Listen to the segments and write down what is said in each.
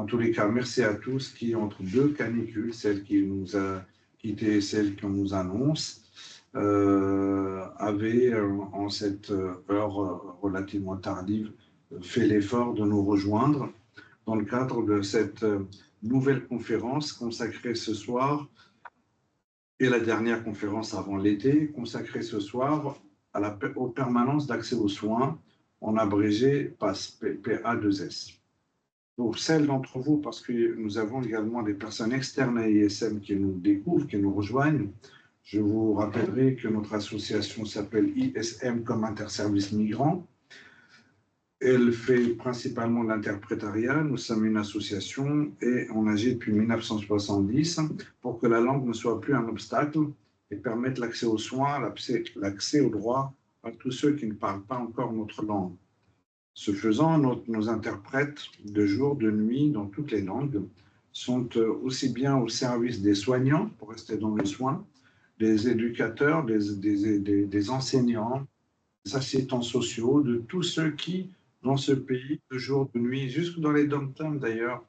En tous les cas, merci à tous qui, entre deux canicules, celle qui nous a quittés et celle qu'on nous annonce, avaient, en cette heure relativement tardive, fait l'effort de nous rejoindre dans le cadre de cette nouvelle conférence consacrée ce soir et la dernière conférence avant l'été, consacrée ce soir aux permanences d'accès aux soins, en abrégé PA2S. Pour celles d'entre vous, parce que nous avons également des personnes externes à ISM qui nous découvrent, qui nous rejoignent, je vous rappellerai que notre association s'appelle ISM comme Interservice Migrants. Elle fait principalement l'interprétariat. Nous sommes une association et on agit depuis 1970 pour que la langue ne soit plus un obstacle et permette l'accès aux soins, l'accès aux droits à tous ceux qui ne parlent pas encore notre langue. Ce faisant, nos interprètes de jour, de nuit, dans toutes les langues, sont aussi bien au service des soignants, pour rester dans le soin, des éducateurs, des enseignants, des assistants sociaux, de tous ceux qui, dans ce pays, de jour, de nuit, jusque dans les dom-toms d'ailleurs,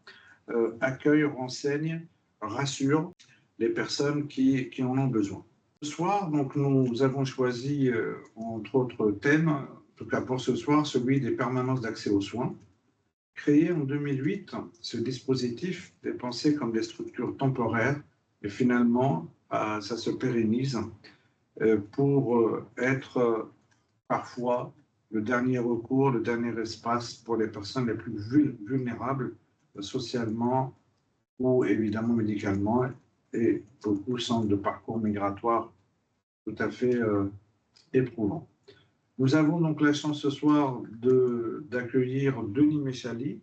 accueillent, renseignent, rassurent les personnes qui en ont besoin. Ce soir, donc, nous avons choisi, entre autres thèmes, en tout cas pour ce soir, celui des permanences d'accès aux soins. Créé en 2008, ce dispositif est pensé comme des structures temporaires et finalement, ça se pérennise pour être parfois le dernier recours, le dernier espace pour les personnes les plus vulnérables socialement ou évidemment médicalement, et beaucoup centres de parcours migratoire tout à fait éprouvant. Nous avons donc la chance ce soir d'accueillir Denis Méchali,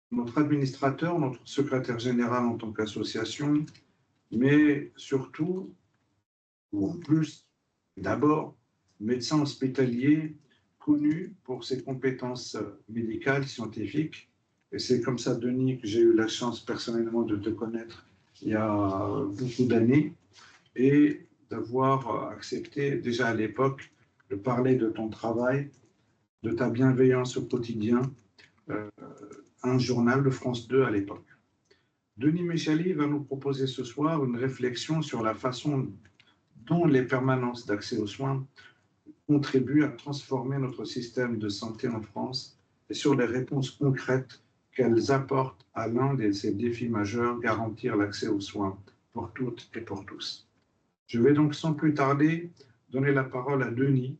notre administrateur, notre secrétaire général en tant qu'association, mais surtout, ou en plus, d'abord, médecin hospitalier connu pour ses compétences médicales, scientifiques. Et c'est comme ça, Denis, que j'ai eu la chance personnellement de te connaître il y a beaucoup d'années et d'avoir accepté déjà à l'époque de parler de ton travail, de ta bienveillance au quotidien, un journal de France 2 à l'époque. Denis Méchali va nous proposer ce soir une réflexion sur la façon dont les permanences d'accès aux soins contribuent à transformer notre système de santé en France et sur les réponses concrètes qu'elles apportent à l'un de ces défis majeurs, garantir l'accès aux soins pour toutes et pour tous. Je vais donc sans plus tarder donner la parole à Denis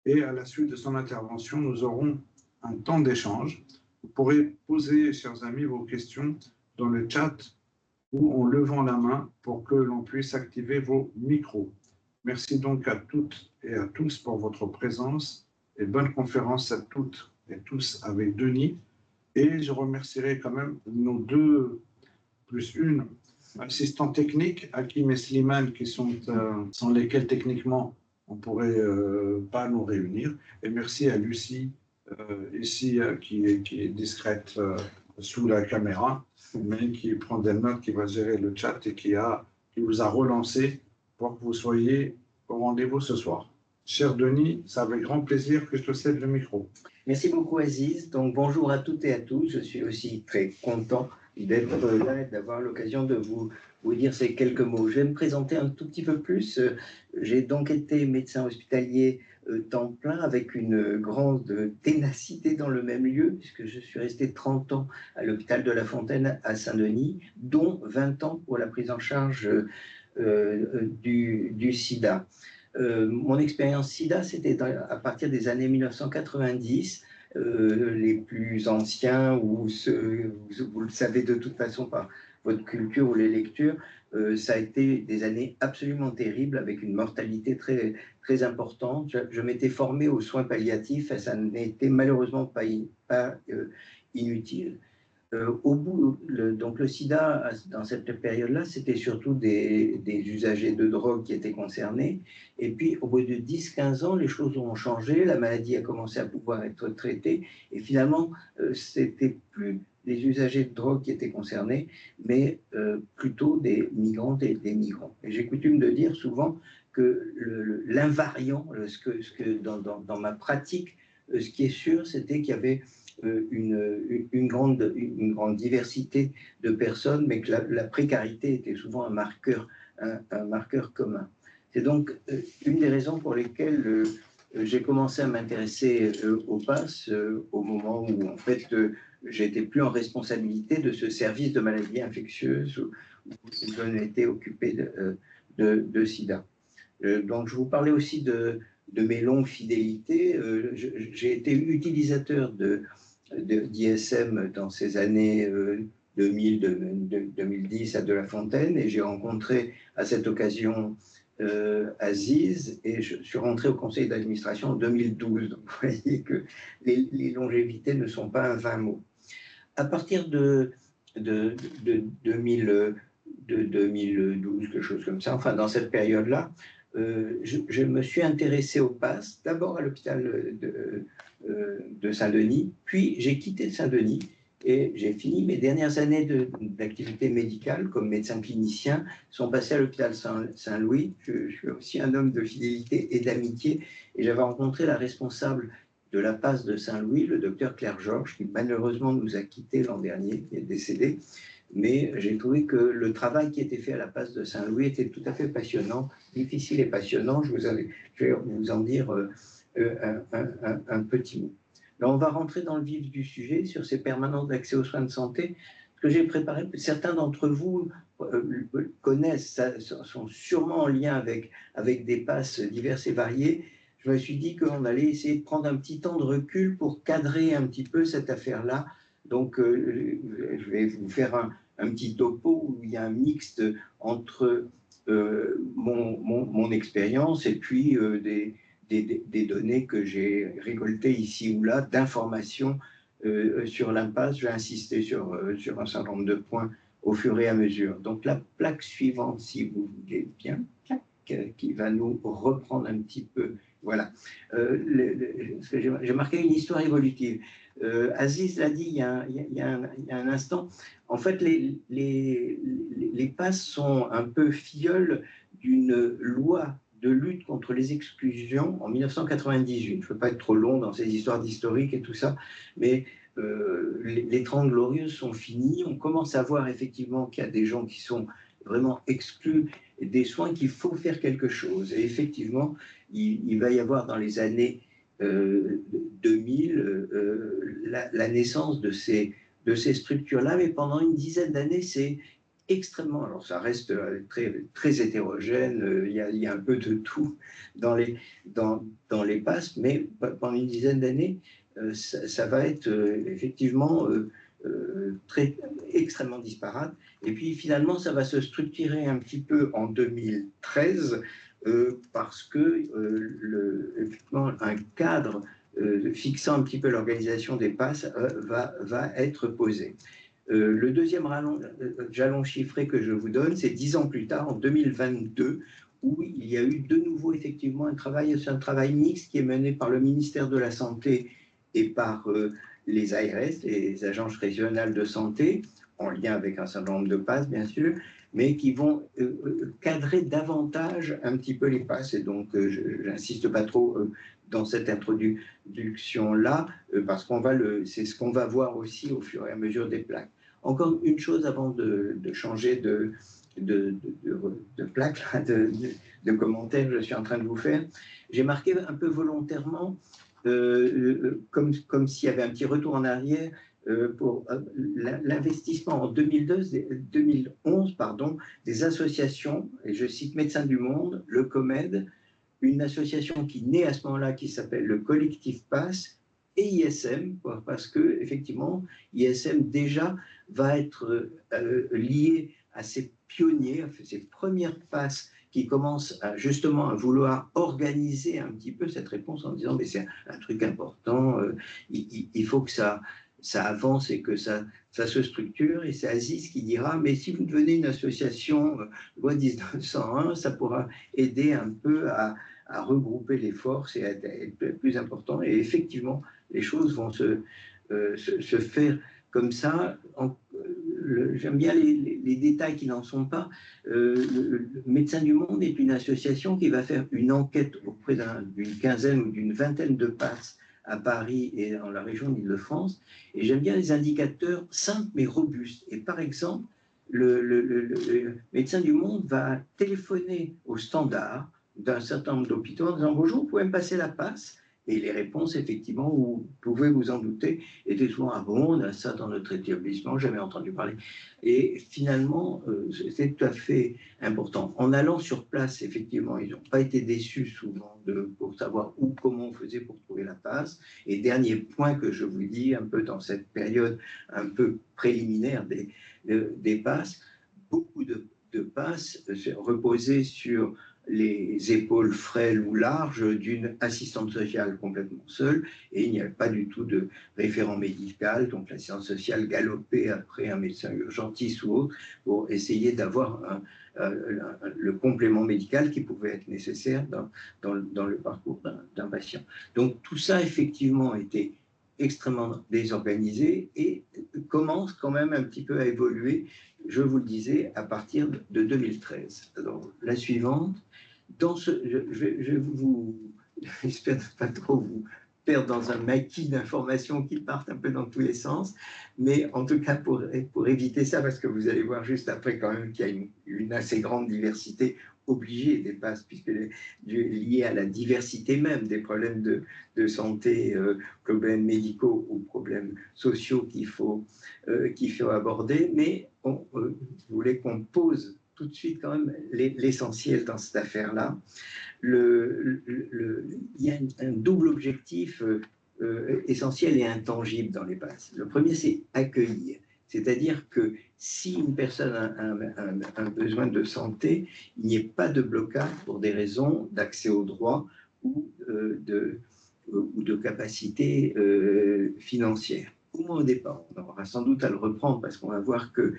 et à la suite de son intervention, nous aurons un temps d'échange. Vous pourrez poser, chers amis, vos questions dans le chat ou en levant la main pour que l'on puisse activer vos micros. Merci donc à toutes et à tous pour votre présence et bonne conférence à toutes et tous avec Denis. Et je remercierai quand même nos deux, plus une, assistants techniques, Hakim et Slimane, qui sont sans lesquels techniquement on ne pourrait pas nous réunir. Et merci à Lucie, ici, qui est discrète sous la caméra, mais qui prend des notes, qui va gérer le chat et qui vous a relancé pour que vous soyez au rendez-vous ce soir. Cher Denis, c'est avec grand plaisir que je te cède le micro. Merci beaucoup Aziz. Donc bonjour à toutes et à tous. Je suis aussi très content d'être là et d'avoir l'occasion de vous dire ces quelques mots. Je vais me présenter un tout petit peu plus. J'ai donc été médecin hospitalier temps plein avec une grande ténacité dans le même lieu, puisque je suis resté 30 ans à l'hôpital de La Fontaine à Saint-Denis, dont 20 ans pour la prise en charge du sida. Mon expérience SIDA, c'était à partir des années 1990. Les plus anciens, ou vous le savez de toute façon par votre culture ou les lectures, ça a été des années absolument terribles avec une mortalité très, très importante. Je m'étais formé aux soins palliatifs et ça n'était malheureusement pas inutile. Au bout, donc le sida, dans cette période-là, c'était surtout des usagers de drogue qui étaient concernés. Et puis, au bout de 10-15 ans, les choses ont changé, la maladie a commencé à pouvoir être traitée. Et finalement, c'était plus les usagers de drogue qui étaient concernés, mais plutôt des migrantes et des migrants. Et j'ai coutume de dire souvent que l'invariant, dans ma pratique, ce qui est sûr, c'était qu'il y avait une grande diversité de personnes, mais que la précarité était souvent un marqueur commun. C'est donc une des raisons pour lesquelles j'ai commencé à m'intéresser au pass au moment où, en fait, j'étais plus en responsabilité de ce service de maladies infectieuses où je n'étais occupé de sida. Donc, je vous parlais aussi de mes longues fidélités. J'ai été utilisateur d'ISM dans ces années 2010 à De La Fontaine, et j'ai rencontré à cette occasion Aziz, et je suis rentré au conseil d'administration en 2012. Donc, vous voyez que les longévités ne sont pas un vain mot. À partir de 2012, quelque chose comme ça, enfin dans cette période-là, je me suis intéressé au PASS, d'abord à l'hôpital de Saint-Denis, puis j'ai quitté Saint-Denis et j'ai fini mes dernières années d'activité médicale comme médecin clinicien, sont passées à l'hôpital Saint-Louis. Je suis aussi un homme de fidélité et d'amitié, et j'avais rencontré la responsable de la PASS de Saint-Louis, le docteur Claire Georges, qui malheureusement nous a quittés l'an dernier, qui est décédé. Mais j'ai trouvé que le travail qui était fait à la PASS de Saint-Louis était tout à fait passionnant, difficile et passionnant. Je vais vous en dire un petit mot. Là, on va rentrer dans le vif du sujet sur ces permanences d'accès aux soins de santé que j'ai préparé. Certains d'entre vous connaissent, sont sûrement en lien avec des PASS diverses et variées. Je me suis dit qu'on allait essayer de prendre un petit temps de recul pour cadrer un petit peu cette affaire-là. Donc, je vais vous faire un petit topo où il y a un mixte entre mon expérience et puis des données que j'ai récoltées ici ou là, d'informations sur l'impasse. Je vais insister sur un certain nombre de points au fur et à mesure. Donc, la plaque suivante, si vous voulez bien, qui va nous reprendre un petit peu. Voilà. J'ai marqué une histoire évolutive. Aziz l'a dit il y a un instant. En fait, les PASS sont un peu filleuls d'une loi de lutte contre les exclusions en 1998. Je ne veux pas être trop long dans ces histoires d'historique et tout ça, mais les 30 glorieuses sont finies. On commence à voir effectivement qu'il y a des gens qui sont vraiment exclus des soins, qu'il faut faire quelque chose. Et effectivement, il va y avoir dans les années 2000 la naissance de ces structures-là, mais pendant une dizaine d'années, c'est extrêmement, alors ça reste très hétérogène, il y a un peu de tout dans les PASS, mais pendant une dizaine d'années, ça va être effectivement extrêmement disparate. Et puis finalement, ça va se structurer un petit peu en 2013 parce que effectivement, un cadre fixant un petit peu l'organisation des PASS va être posé. Le deuxième jalon chiffré que je vous donne, c'est 10 ans plus tard, en 2022, où il y a eu de nouveau effectivement un travail mixte qui est mené par le ministère de la Santé et par les ARS, les agences régionales de santé, en lien avec un certain nombre de PASS, bien sûr, mais qui vont cadrer davantage un petit peu les PASS. Et donc, je n'insiste pas trop dans cette introduction-là, parce qu'on c'est ce qu'on va voir aussi au fur et à mesure des plaques. Encore une chose avant de changer de plaque, là, de commentaire que je suis en train de vous faire. J'ai marqué un peu volontairement, comme s'il y avait un petit retour en arrière, pour l'investissement en 2011 des associations, et je cite Médecins du Monde, le COMED, une association qui naît à ce moment-là, qui s'appelle le Collectif PASS, et ISM, parce que effectivement, ISM déjà va être lié à ces pionniers, à ces premières PASS qui commencent justement à vouloir organiser un petit peu cette réponse en disant mais c'est un truc important, il faut que ça avance et que ça se structure. Et c'est Aziz qui dira mais si vous devenez une association loi 1901, ça pourra aider un peu à regrouper les forces et à être plus important. Et effectivement, les choses vont se faire comme ça. J'aime bien les détails qui n'en sont pas. Le Médecins du Monde est une association qui va faire une enquête auprès d'une quinzaine ou d'une vingtaine de PASS à Paris et dans la région d'Île-de-France. Et j'aime bien les indicateurs simples mais robustes. Et par exemple, le Médecins du Monde va téléphoner au standard d'un certain nombre d'hôpitaux en disant « Bonjour, vous pouvez me passer la passe ?» Et les réponses, effectivement, vous pouvez vous en douter, étaient souvent « Ah bon, on a ça dans notre établissement, jamais entendu parler. » Et finalement, c'est tout à fait important. En allant sur place, effectivement, ils n'ont pas été déçus souvent pour savoir où, comment on faisait pour trouver la passe. Et dernier point que je vous dis, un peu dans cette période un peu préliminaire des passes, beaucoup de passes reposaient sur les épaules frêles ou larges d'une assistante sociale complètement seule, et il n'y avait pas du tout de référent médical, donc l'assistante sociale galopait après un médecin urgentiste ou autre pour essayer d'avoir le complément médical qui pouvait être nécessaire dans le parcours d'un patient. Donc tout ça, effectivement, était extrêmement désorganisé et commence quand même un petit peu à évoluer, je vous le disais, à partir de 2013. Alors, la suivante, je vous, j'espère ne pas trop vous perdre dans un maquis d'informations qui partent un peu dans tous les sens, mais en tout cas pour éviter ça, parce que vous allez voir juste après quand même qu'il y a une assez grande diversité obligée des passes, puisque liée à la diversité même des problèmes de santé, problèmes médicaux ou problèmes sociaux qu'il faut aborder, mais je voulais qu'on pose tout de suite quand même l'essentiel dans cette affaire-là. Il y a un double objectif essentiel et intangible dans les passes. Le premier, c'est accueillir. C'est-à-dire que si une personne a un besoin de santé, il n'y ait pas de blocage pour des raisons d'accès aux droits ou de capacité financière. Au moins au départ, on aura sans doute à le reprendre parce qu'on va voir que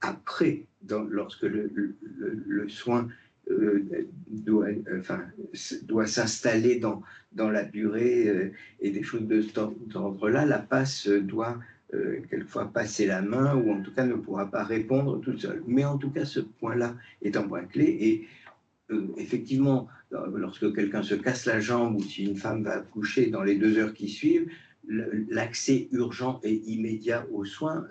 après, lorsque le soin doit s'installer dans la durée et des choses de cet ordre-là, la passe doit quelquefois passer la main ou en tout cas ne pourra pas répondre toute seule. Mais en tout cas, ce point-là est un point clé et effectivement, lorsque quelqu'un se casse la jambe ou si une femme va accoucher dans les 2 heures qui suivent, l'accès urgent et immédiat aux soins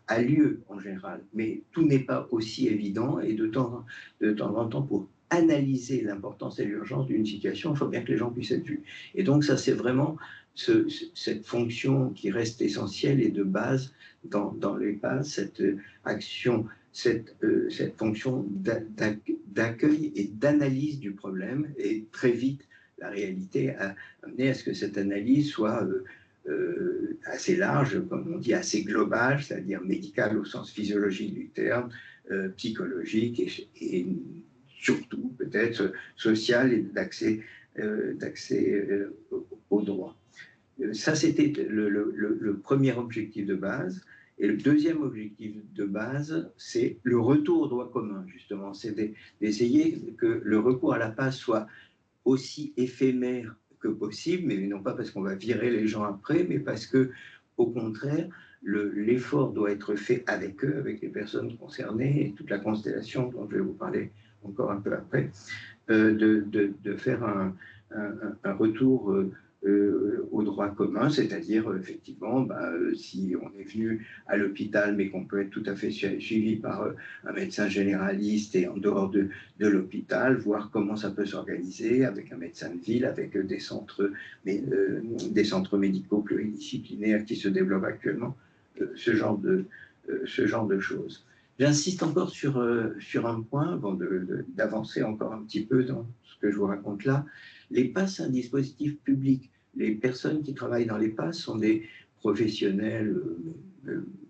a lieu en général. Mais tout n'est pas aussi évident et de temps en temps, pour analyser l'importance et l'urgence d'une situation, il faut bien que les gens puissent être vus. Et donc ça, c'est vraiment cette fonction qui reste essentielle et de base dans les passes, cette action, cette fonction d'accueil et d'analyse du problème, et très vite la réalité a amené à ce que cette analyse soit assez large, comme on dit, assez globale, c'est-à-dire médicale au sens physiologique du terme, psychologique et surtout peut-être sociale et d'accès aux droits. Ça, c'était le premier objectif de base. Et le deuxième objectif de base, c'est le retour au droit commun, justement. C'est d'essayer que le recours à la passe soit aussi éphémère que possible, mais non pas parce qu'on va virer les gens après, mais parce que, au contraire, l'effort doit être fait avec eux, avec les personnes concernées et toute la constellation dont je vais vous parler encore un peu après, de faire un retour au droit commun, c'est-à-dire effectivement, si on est venu à l'hôpital, mais qu'on peut être tout à fait suivi par un médecin généraliste et en dehors de l'hôpital, voir comment ça peut s'organiser avec un médecin de ville, avec des centres médicaux pluridisciplinaires qui se développent actuellement, ce genre de choses. J'insiste encore sur un point avant d'avancer encore un petit peu dans ce que je vous raconte là. Les passes, c'est un dispositif public. Les personnes qui travaillent dans les passes sont des professionnels,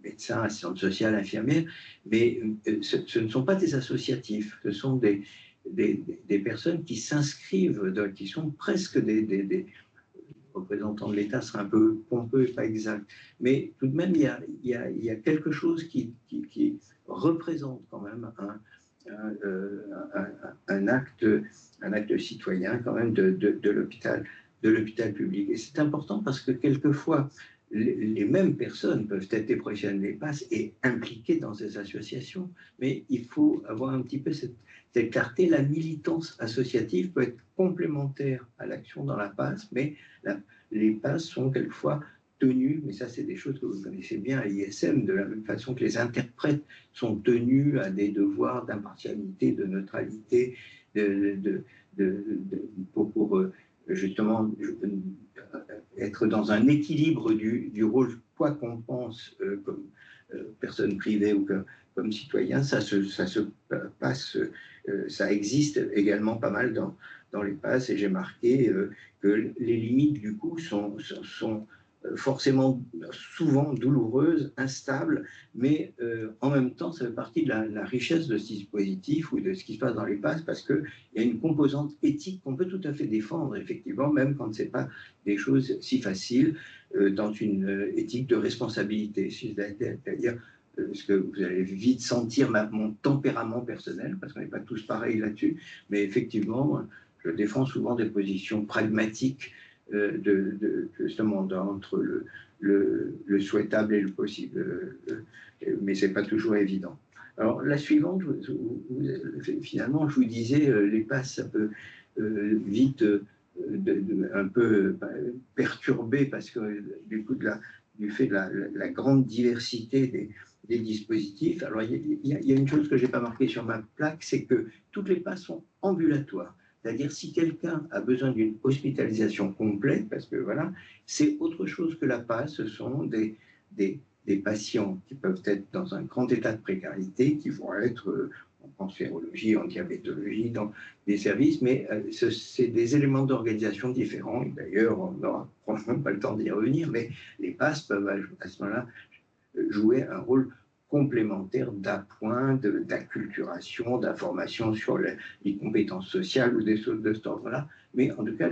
médecins, assistantes sociales, infirmières, mais ce ne sont pas des associatifs, ce sont des personnes qui s'inscrivent, qui sont presque des représentants de l'État, serait un peu pompeux et pas exact. Mais tout de même, il y a quelque chose qui représente quand même un acte citoyen quand même de l'hôpital public. Et c'est important parce que quelquefois, les mêmes personnes peuvent être des professionnels des PASS et impliquées dans ces associations, mais il faut avoir un petit peu cette clarté. La militance associative peut être complémentaire à l'action dans la PASS, mais les PASS sont quelquefois tenus, mais ça c'est des choses que vous connaissez bien à l'ISM, de la même façon que les interprètes sont tenus à des devoirs d'impartialité, de neutralité, pour justement être dans un équilibre du rôle, quoi qu'on pense comme personne privée ou comme citoyen, ça se passe, ça existe également pas mal dans les passes, et j'ai marqué que les limites du coup sont forcément souvent douloureuses, instables, mais en même temps, ça fait partie de la richesse de ce dispositif ou de ce qui se passe dans les passes, parce qu'il y a une composante éthique qu'on peut tout à fait défendre, effectivement, même quand ce n'est pas des choses si faciles, dans une éthique de responsabilité. C'est-à-dire ce que vous allez vite sentir mon tempérament personnel, parce qu'on n'est pas tous pareils là-dessus, mais effectivement, je défends souvent des positions pragmatiques justement entre le souhaitable et le possible, mais ce n'est pas toujours évident. Alors la suivante, finalement, je vous disais, les passes, ça peut vite un peu perturbé, parce que du coup du fait de la grande diversité des dispositifs. Alors il y a une chose que je n'ai pas marquée sur ma plaque, c'est que toutes les passes sont ambulatoires. C'est-à-dire, si quelqu'un a besoin d'une hospitalisation complète, parce que voilà, c'est autre chose que la passe, ce sont des patients qui peuvent être dans un grand état de précarité, qui vont être en cancérologie, en diabétologie, dans des services, mais c'est des éléments d'organisation différents. D'ailleurs, on n'aura probablement pas le temps d'y revenir, mais les passes peuvent à ce moment-là jouer un rôle complémentaire d'appoint, d'acculturation, d'information sur les compétences sociales ou des choses de cet ordre-là. Mais en tout cas,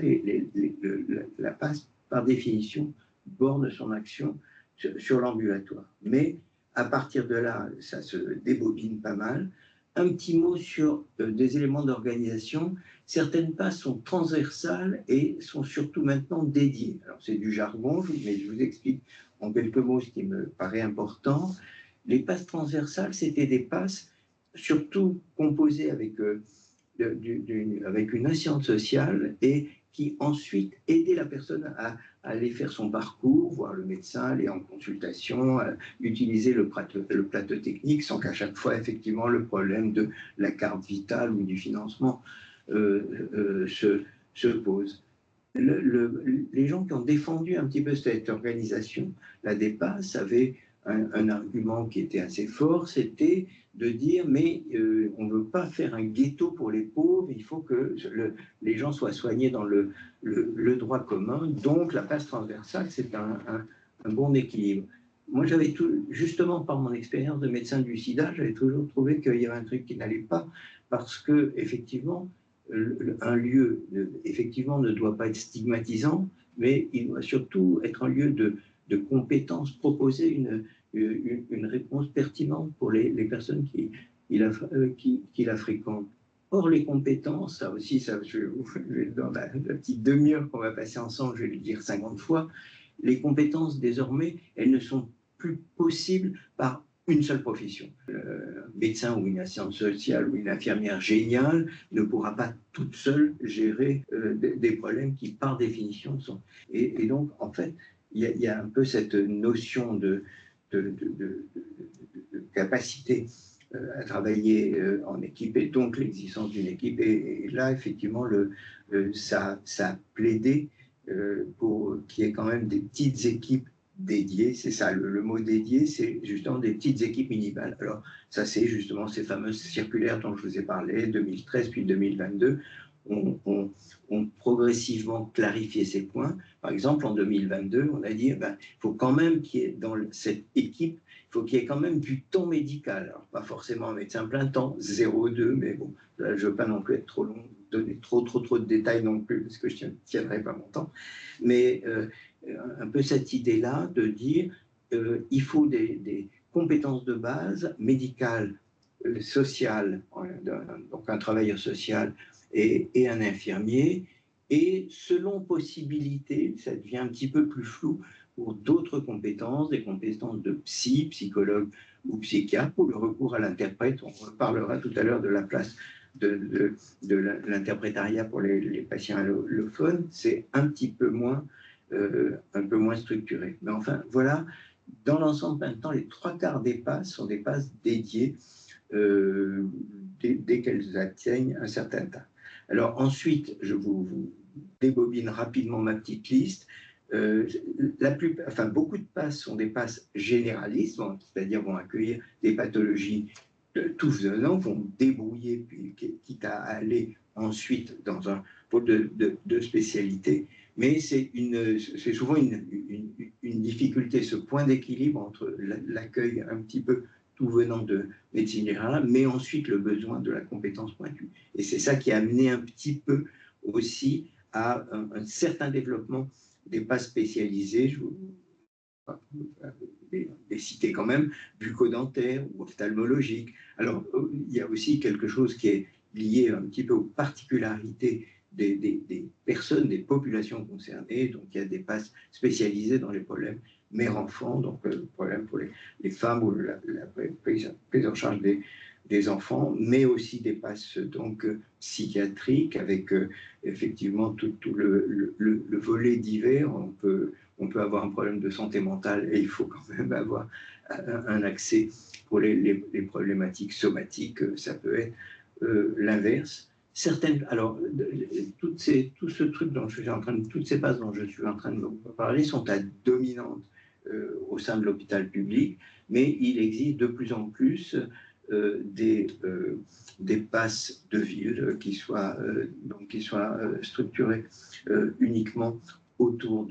la PASS, par définition, borne son action sur l'ambulatoire. Mais à partir de là, ça se débobine pas mal. Un petit mot sur des éléments d'organisation. Certaines passes sont transversales et sont surtout maintenant dédiées. Alors c'est du jargon, mais je vous explique en quelques mots ce qui me paraît important. Les passes transversales, c'était des passes surtout composées avec une assistante sociale et qui ensuite aidait la personne à aller faire son parcours, voir le médecin, aller en consultation, utiliser le plateau technique, sans qu'à chaque fois, effectivement, le problème de la carte vitale ou du financement se pose. Les gens qui ont défendu un petit peu cette organisation, la DEPASS, avaient un argument qui était assez fort, c'était de dire mais on ne veut pas faire un ghetto pour les pauvres, il faut que les gens soient soignés dans le droit commun, donc la passe transversale, c'est un bon équilibre. Moi, justement par mon expérience de médecin du sida, j'avais toujours trouvé qu'il y avait un truc qui n'allait pas, parce que effectivement, un lieu, effectivement, ne doit pas être stigmatisant, mais il doit surtout être un lieu de compétences, proposer une réponse pertinente pour les personnes qui la fréquentent. Or, les compétences, ça aussi, dans la petite demi-heure qu'on va passer ensemble, je vais le dire 50 fois, les compétences, désormais, elles ne sont plus possibles par une seule profession. Un médecin ou une assistante sociale ou une infirmière géniale ne pourra pas toute seule gérer des problèmes qui, par définition, sont... Et donc, en fait, il y a un peu cette notion de capacité à travailler en équipe, et donc l'existence d'une équipe. Et là, effectivement, ça a plaidé pour qu'il y ait quand même des petites équipes dédiées. C'est ça, le mot dédié, c'est justement des petites équipes minimales. Alors, ça, c'est justement ces fameuses circulaires dont je vous ai parlé, 2013 puis 2022, ont progressivement clarifié ces points. Par exemple, en 2022, on a dit il faut quand même qu'il y ait dans cette équipe, il faut qu'il y ait quand même du temps médical. Alors, pas forcément un médecin plein temps, 0,2, mais bon, là, je ne veux pas non plus être trop long, donner trop de détails non plus, parce que je ne tiendrai pas mon temps. Mais un peu cette idée-là de dire il faut des compétences de base médicales, sociales, donc un travailleur social et un infirmier, et selon possibilité, ça devient un petit peu plus flou, pour d'autres compétences, des compétences de psychologue ou psychiatre, ou le recours à l'interprète. On parlera tout à l'heure de la place de l'interprétariat pour les patients allophones. C'est un peu moins structuré. Mais enfin, voilà, dans l'ensemble, maintenant, les 3/4 des passes sont des passes dédiées dès qu'elles atteignent un certain temps. Alors ensuite, je vous débobine rapidement ma petite liste. Beaucoup de passes sont des passes généralistes, c'est-à-dire vont accueillir des pathologies tout venant, vont débrouiller, puis, quitte à aller ensuite dans un pôle de spécialité. Mais c'est souvent une difficulté, ce point d'équilibre entre l'accueil un petit peu tout venant de médecine générale, mais ensuite le besoin de la compétence pointue. Et c'est ça qui a amené un petit peu aussi à un certain développement des passes spécialisées, je vous les citer quand même, bucco-dentaires ou ophtalmologiques. Alors, il y a aussi quelque chose qui est lié un petit peu aux particularités des personnes, des populations concernées. Donc, il y a des passes spécialisées dans les problèmes mère-enfant, donc le problème pour les femmes ou la prise en charge des enfants, mais aussi des passes donc psychiatriques avec effectivement tout le volet divers. On peut avoir un problème de santé mentale et il faut quand même avoir un accès pour les problématiques somatiques. Ça peut être l'inverse. Alors, tout ce truc dont je suis en train de, toutes ces passes dont je suis en train de vous parler sont à dominante au sein de l'hôpital public, mais il existe de plus en plus des passes de ville qui soient structurées uniquement autour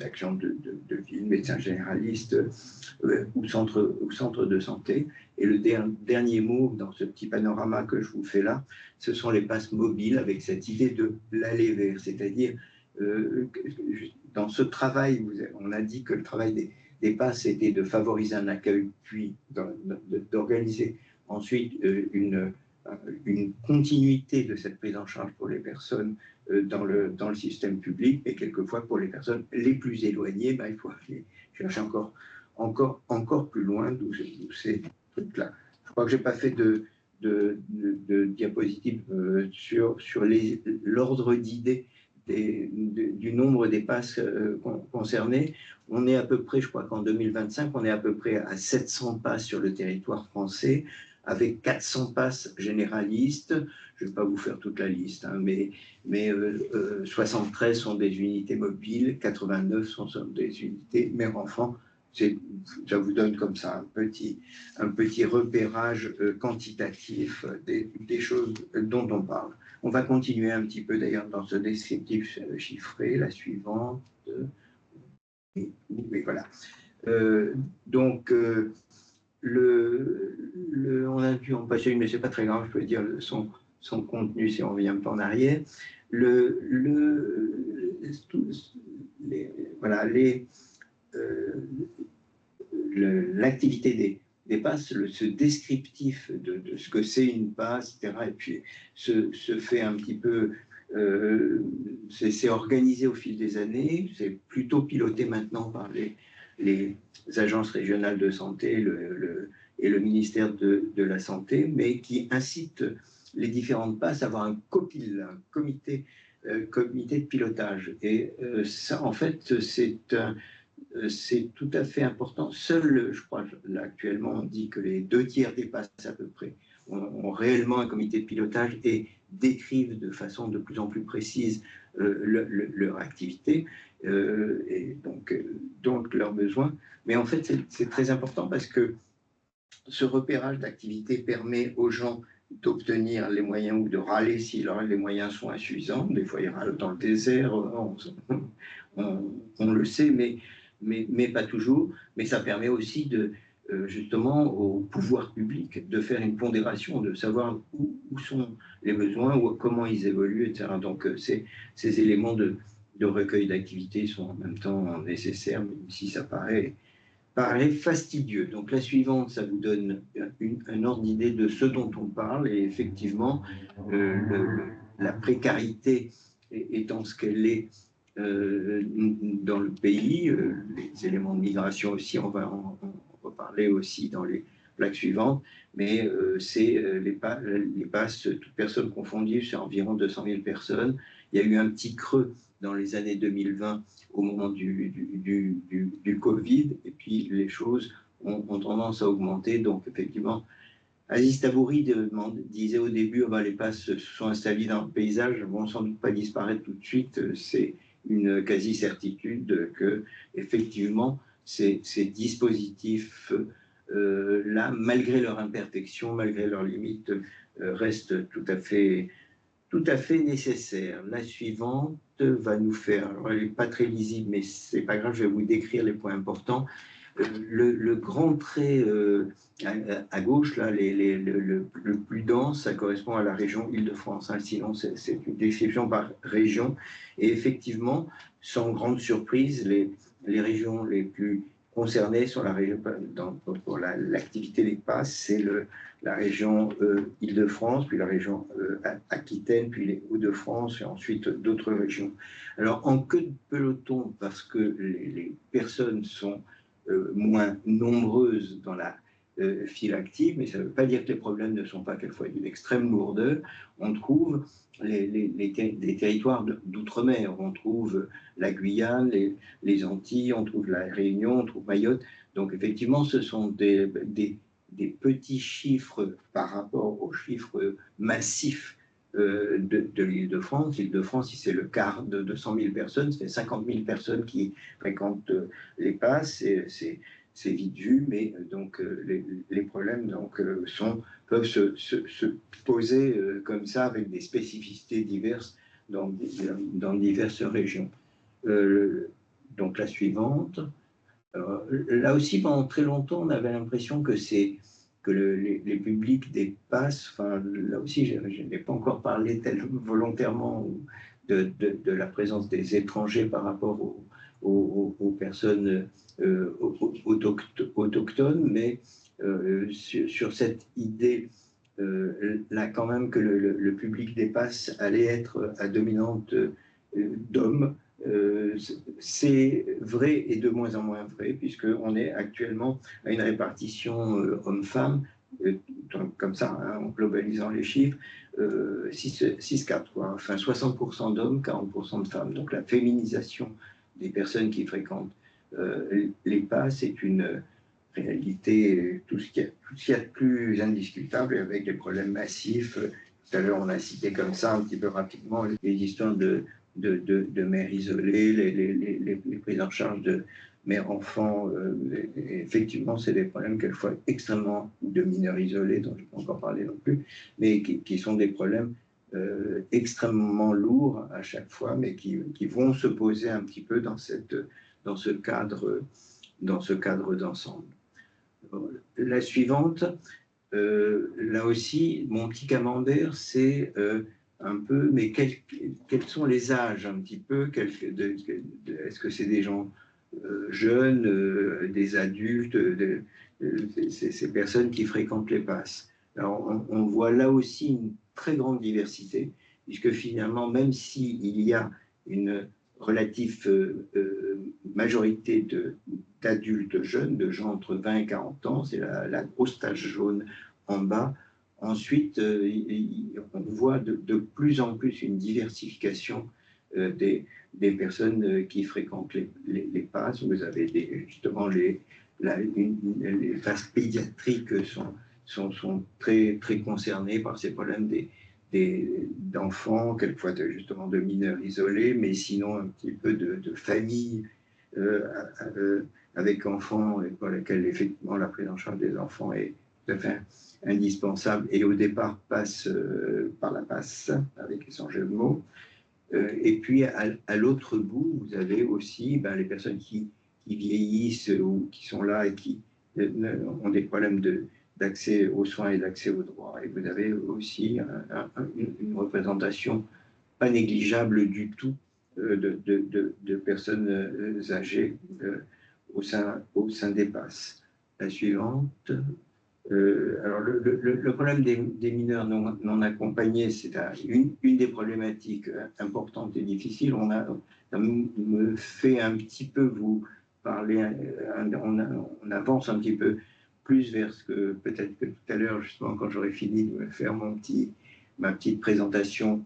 d'actions de ville, médecins généralistes ou centres de santé. Et le dernier mot dans ce petit panorama que je vous fais là, ce sont les passes mobiles avec cette idée de l'aller vers, c'est-à-dire dans ce travail, on a dit que le travail des passes était de favoriser un accueil, puis d'organiser ensuite une continuité de cette prise en charge pour les personnes dans le système public, mais quelquefois pour les personnes les plus éloignées, il faut aller chercher encore plus loin d'où ces trucs-là. Je crois que je n'ai pas fait de diapositive sur l'ordre d'idées du nombre des passes concernées. On est à peu près, je crois qu'en 2025, on est à peu près à 700 passes sur le territoire français, avec 400 passes généralistes. Je ne vais pas vous faire toute la liste, hein, mais 73 sont des unités mobiles, 89 sont des unités mère-enfant. Ça vous donne comme ça un petit repérage quantitatif des choses dont on parle. On va continuer un petit peu d'ailleurs dans ce descriptif chiffré, la suivante. Oui, voilà. Donc, on a dû en passer une, mais c'est pas très grave, je peux dire son contenu si on revient un peu en arrière. L'activité des passes, ce descriptif de ce que c'est une passe, etc., et puis se fait un petit peu, c'est organisé au fil des années, c'est plutôt piloté maintenant par les agences régionales de santé et le ministère de la Santé, mais qui incite les différentes passes à avoir un COPIL, un comité de pilotage. Et ça, en fait, c'est tout à fait important. Seul, je crois, là, actuellement, on dit que les 2/3 des passes à peu près ont réellement un comité de pilotage et décrivent de façon de plus en plus précise leur activité et donc leurs besoins. Mais en fait, c'est très important parce que ce repérage d'activité permet aux gens d'obtenir les moyens ou de râler si les moyens sont insuffisants. Des fois, ils râlent dans le désert, on le sait, mais pas toujours. Mais ça permet aussi justement au pouvoir public de faire une pondération, de savoir où sont les besoins, comment ils évoluent, etc. Donc, ces éléments de recueil d'activité sont en même temps nécessaires, même si ça paraît fastidieux. Donc la suivante, ça vous donne un ordre d'idée de ce dont on parle, et effectivement, la précarité étant ce qu'elle est dans le pays. Les éléments de migration aussi, on va en reparler aussi dans les plaques suivantes, mais c'est les passes, toutes personnes confondues, c'est environ 200 000 personnes. Il y a eu un petit creux dans les années 2020 au moment du Covid, et puis les choses ont tendance à augmenter. Donc effectivement, Aziz Tabouri disait au début, les passes se sont installées dans le paysage, ne vont sans doute pas disparaître tout de suite. C'est une quasi-certitude que, effectivement, ces dispositifs là, malgré leur imperfection, malgré leurs limites, restent tout à fait nécessaires. La suivante va nous faire, alors elle n'est pas très lisible, mais c'est pas grave, je vais vous décrire les points importants. Le grand trait à gauche, là, le plus dense, ça correspond à la région Île-de-France. Hein, sinon, c'est une description par région. Et effectivement, sans grande surprise, les régions les plus concernées sont la région, pour l'activité des passes, c'est la région Île-de-France, puis la région Aquitaine, puis les Hauts-de-France, et ensuite d'autres régions. Alors, en queue de peloton, parce que les personnes sont moins nombreuses dans la file active, mais ça ne veut pas dire que les problèmes ne sont pas quelquefois d'une extrême lourdeur. On trouve des territoires d'outre-mer, on trouve la Guyane, les Antilles, on trouve la Réunion, on trouve Mayotte. Donc effectivement, ce sont des petits chiffres par rapport aux chiffres massifs de l'Île-de-France. L'Île-de-France, c'est le quart de 200 000 personnes, ça fait 50 000 personnes qui fréquentent les passes, c'est vite vu, mais donc les problèmes peuvent se poser comme ça avec des spécificités diverses dans diverses régions. Donc la suivante. Alors, là aussi, pendant très longtemps, on avait l'impression que les publics des passes, enfin, là aussi, je n'ai pas encore parlé volontairement de la présence des étrangers par rapport aux personnes autochtones, mais sur cette idée là quand même que le public des passes allait être à dominante d'hommes. C'est vrai et de moins en moins vrai, puisqu'on est actuellement à une répartition homme-femme, comme ça, hein, en globalisant les chiffres, 6-4, enfin 60% d'hommes, 40% de femmes. Donc la féminisation des personnes qui fréquentent les passes est une réalité, tout ce qu'il y a de plus indiscutable, avec des problèmes massifs. Tout à l'heure, on a cité comme ça un petit peu rapidement les histoires de mères isolées, les prises en charge de mères-enfants. Effectivement, c'est des problèmes quelquefois extrêmement, de mineurs isolés, dont je ne peux encore parler non plus, mais qui sont des problèmes extrêmement lourds à chaque fois, mais qui vont se poser un petit peu dans ce cadre d'ensemble. La suivante, là aussi, mon petit camembert, c'est un peu, mais quels sont les âges un petit peu? Est-ce que c'est des gens jeunes, des adultes, ces personnes qui fréquentent les passes? Alors, on voit là aussi une très grande diversité, puisque finalement, même s'il y a une relative majorité d'adultes jeunes, de gens entre 20 et 40 ans, c'est la grosse tache jaune en bas. Ensuite, on voit de plus en plus une diversification des personnes qui fréquentent les passes. Vous avez justement les passes pédiatriques sont très, très concernées par ces problèmes d'enfants, quelquefois justement de mineurs isolés, mais sinon un petit peu de familles avec enfants, et pour lesquels effectivement la prise en charge des enfants est tout à fait indispensable, et au départ passe par la passe, avec son jeu de mots. Et puis à l'autre bout, vous avez aussi les personnes qui vieillissent ou qui sont là et qui ont des problèmes d'accès aux soins et d'accès aux droits. Et vous avez aussi une représentation pas négligeable du tout de personnes âgées au sein des passes. La suivante. Alors, le problème des mineurs non accompagnés, c'est une des problématiques importantes et difficiles. Ça me fait un petit peu vous parler, on avance un petit peu plus vers ce que peut-être que tout à l'heure, justement, quand j'aurai fini de me faire ma petite présentation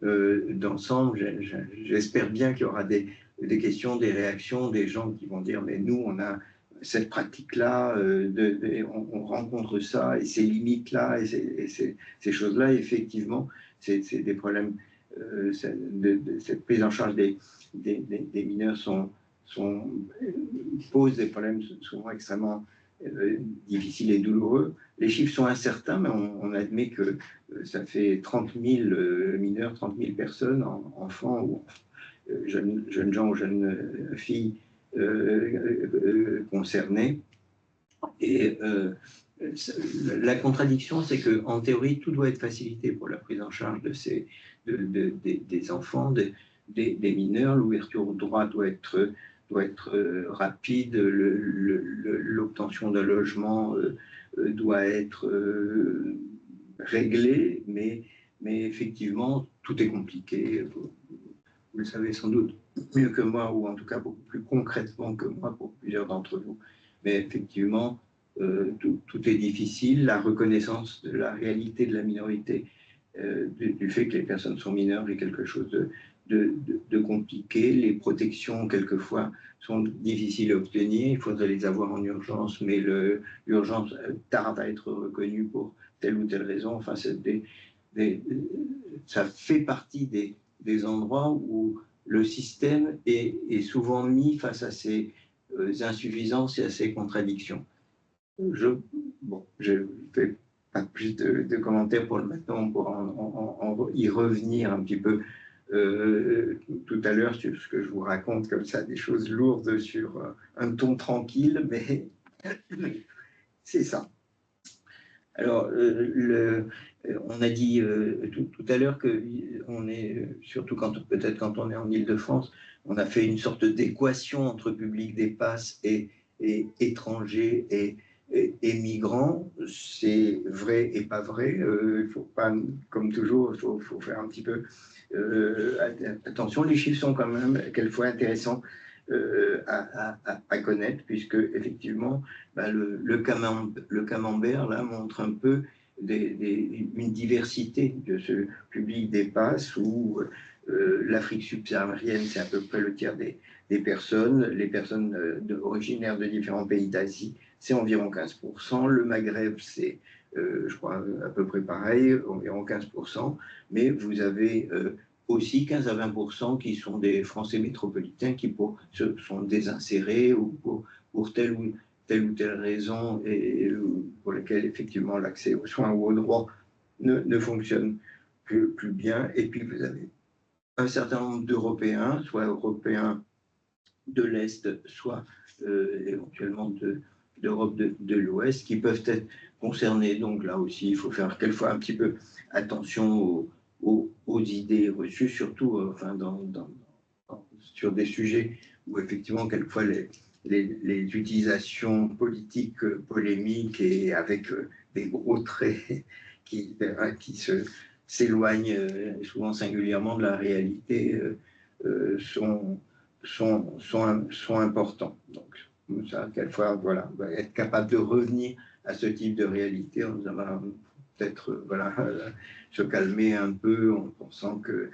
d'ensemble, j'espère bien qu'il y aura des questions, des réactions, des gens qui vont dire, mais nous, on a cette pratique-là, on rencontre ça et ces limites-là et ces choses-là, effectivement, c'est des problèmes. Cette prise en charge des mineurs pose des problèmes souvent extrêmement difficiles et douloureux. Les chiffres sont incertains, mais on admet que ça fait 30 000 mineurs, 30 000 personnes, enfants ou jeunes gens ou jeunes filles concernés. Et la contradiction, c'est qu'en théorie, tout doit être facilité pour la prise en charge des enfants, des mineurs. L'ouverture au droit doit être rapide, l'obtention d'un logement doit être réglée, mais effectivement, tout est compliqué. Vous le savez sans doute mieux que moi, ou en tout cas beaucoup plus concrètement que moi pour plusieurs d'entre vous. Mais effectivement, tout est difficile. La reconnaissance de la réalité de la minorité, du fait que les personnes sont mineures, est quelque chose de compliqué. Les protections, quelquefois, sont difficiles à obtenir. Il faudrait les avoir en urgence, mais l'urgence tarde à être reconnue pour telle ou telle raison. Enfin, ça fait partie des endroits où le système est souvent mis face à ces insuffisances et à ces contradictions. Je fais pas plus de commentaires pour le maintenant, on pourra y revenir un petit peu tout à l'heure sur ce que je vous raconte comme ça, des choses lourdes sur un ton tranquille, mais c'est ça. Alors, on a dit tout à l'heure qu'on est, surtout peut-être quand on est en Île-de-France, on a fait une sorte d'équation entre public des passes et étrangers et migrants. C'est vrai et pas vrai. Il faut pas, comme toujours, il faut faire un petit peu attention. Les chiffres sont quand même quelquefois intéressants à connaître, puisque effectivement, le camembert là montre un peu une diversité de ce public des passes où l'Afrique subsaharienne, c'est à peu près le tiers des personnes. Les personnes originaires de différents pays d'Asie, c'est environ 15%. Le Maghreb, c'est, je crois, à peu près pareil, environ 15%. Mais vous avez aussi 15 à 20% qui sont des Français métropolitains qui sont désinsérés ou pour telle ou telle raison et pour laquelle effectivement l'accès aux soins ou aux droits ne fonctionne plus bien. Et puis vous avez un certain nombre d'Européens, soit européens de l'Est, soit éventuellement d'Europe de l'Ouest, qui peuvent être concernés. Donc là aussi, il faut faire quelquefois un petit peu attention aux idées reçues, surtout enfin, sur des sujets où effectivement, quelquefois, les utilisations politiques polémiques et avec des gros traits qui s'éloignent souvent singulièrement de la réalité sont importants. Donc, ça, quelquefois, voilà, être capable de revenir à ce type de réalité, on va peut-être se calmer un peu en pensant que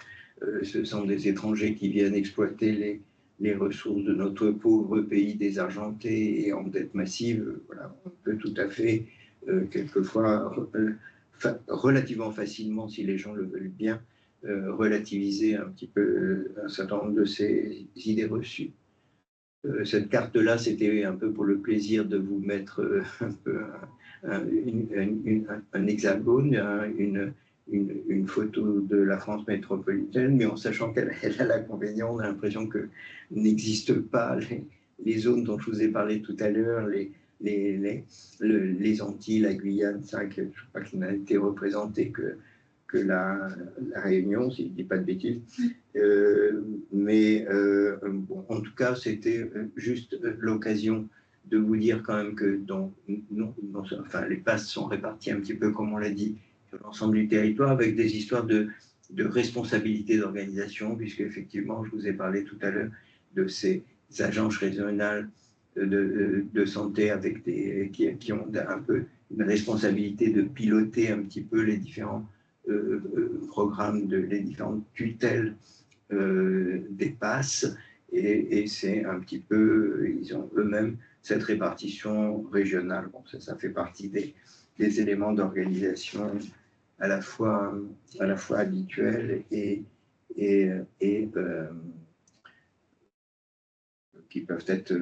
ce sont des étrangers qui viennent exploiter les ressources de notre pauvre pays désargenté et en dette massive. Voilà, on peut tout à fait, quelquefois, relativement facilement, si les gens le veulent bien, relativiser un petit peu un certain nombre de ces idées reçues. Cette carte-là, c'était un peu pour le plaisir de vous mettre un peu un hexagone, une photo de la France métropolitaine, mais en sachant qu'elle a l'inconvénient, on a l'impression que n'existent pas les zones dont je vous ai parlé tout à l'heure, les Antilles, la Guyane, ça, je ne crois qu'il n'a été représenté que la Réunion, si je ne dis pas de bêtises. Mais bon, en tout cas, c'était juste l'occasion de vous dire quand même que enfin, les PAS sont répartis un petit peu, comme on l'a dit, sur l'ensemble du territoire, avec des histoires de responsabilité d'organisation, puisque effectivement, je vous ai parlé tout à l'heure de ces agences régionales de santé avec qui ont un peu une responsabilité de piloter un petit peu les différents programmes, les différentes tutelles des PAS, et c'est un petit peu, ils ont eux-mêmes cette répartition régionale. Bon, ça fait partie des éléments d'organisation à la fois habituels et qui peuvent être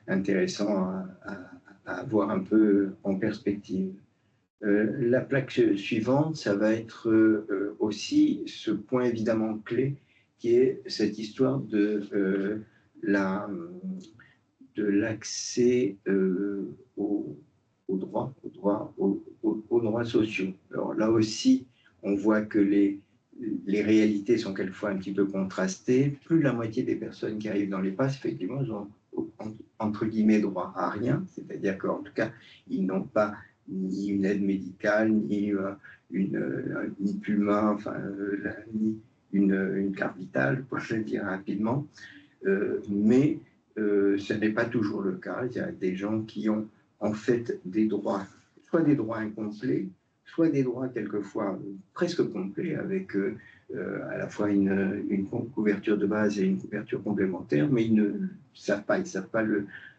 intéressants à avoir un peu en perspective. La plaque suivante, ça va être aussi ce point évidemment clé, qui est cette histoire de l'accès aux droits sociaux. Alors là aussi, on voit que les réalités sont quelquefois un petit peu contrastées. Plus de la moitié des personnes qui arrivent dans les PAS, effectivement, ont entre guillemets droit à rien, c'est-à-dire qu'en tout cas, ils n'ont pas ni une aide médicale, ni ni PUMA, enfin, ni une carte vitale, pour le dire rapidement. Mais ce n'est pas toujours le cas. Il y a des gens qui ont en fait des droits, soit des droits incomplets, soit des droits quelquefois presque complets, avec à la fois une couverture de base et une couverture complémentaire, mais ils ne savent pas, ils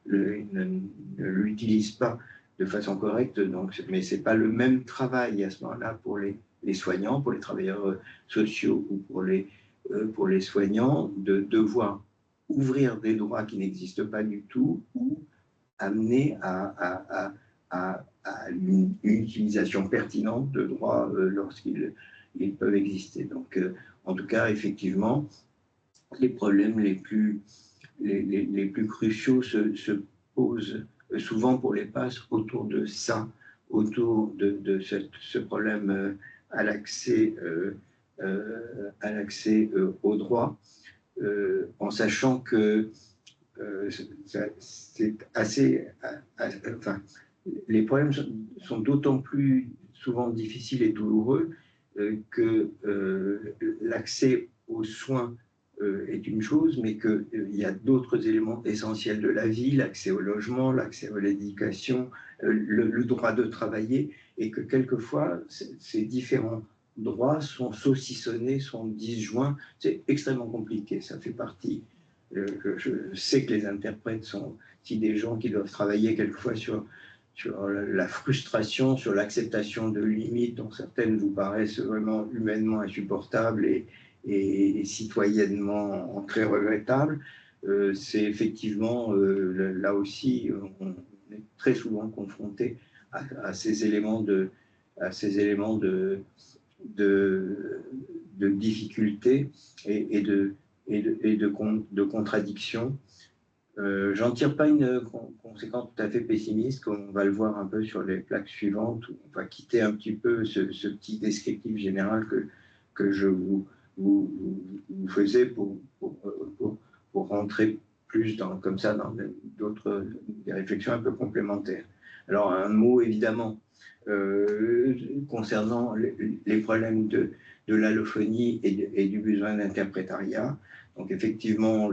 ne l'utilisent pas de façon correcte. Donc, mais ce n'est pas le même travail à ce moment-là pour les soignants, pour les travailleurs sociaux ou pour les soignants, de devoir ouvrir des droits qui n'existent pas du tout ou amener à une utilisation pertinente de droits lorsqu'ils peuvent exister. Donc, en tout cas, effectivement, les problèmes les plus cruciaux se posent souvent pour les PAS autour de ça, autour de ce problème à l'accès aux droits, en sachant que c'est assez... enfin, les problèmes sont d'autant plus souvent difficiles et douloureux que l'accès aux soins est une chose, mais qu'il y a d'autres éléments essentiels de la vie, l'accès au logement, l'accès à l'éducation, le droit de travailler, et que quelquefois, ces différents droits sont saucissonnés, sont disjoints. C'est extrêmement compliqué, ça fait partie. Je sais que les interprètes sont aussi des gens qui doivent travailler quelquefois sur la frustration, sur l'acceptation de limites dont certaines vous paraissent vraiment humainement insupportables et citoyennement très regrettables. C'est effectivement, là aussi, on est très souvent confronté à ces éléments de difficulté et de contradiction. J'en tire pas une conséquence tout à fait pessimiste, comme on va le voir un peu sur les plaques suivantes, où on va quitter un petit peu ce petit descriptif général que je vous faisais pour rentrer plus comme ça dans des réflexions un peu complémentaires. Alors, un mot évidemment concernant les problèmes de l'allophonie et du besoin d'interprétariat. Donc effectivement,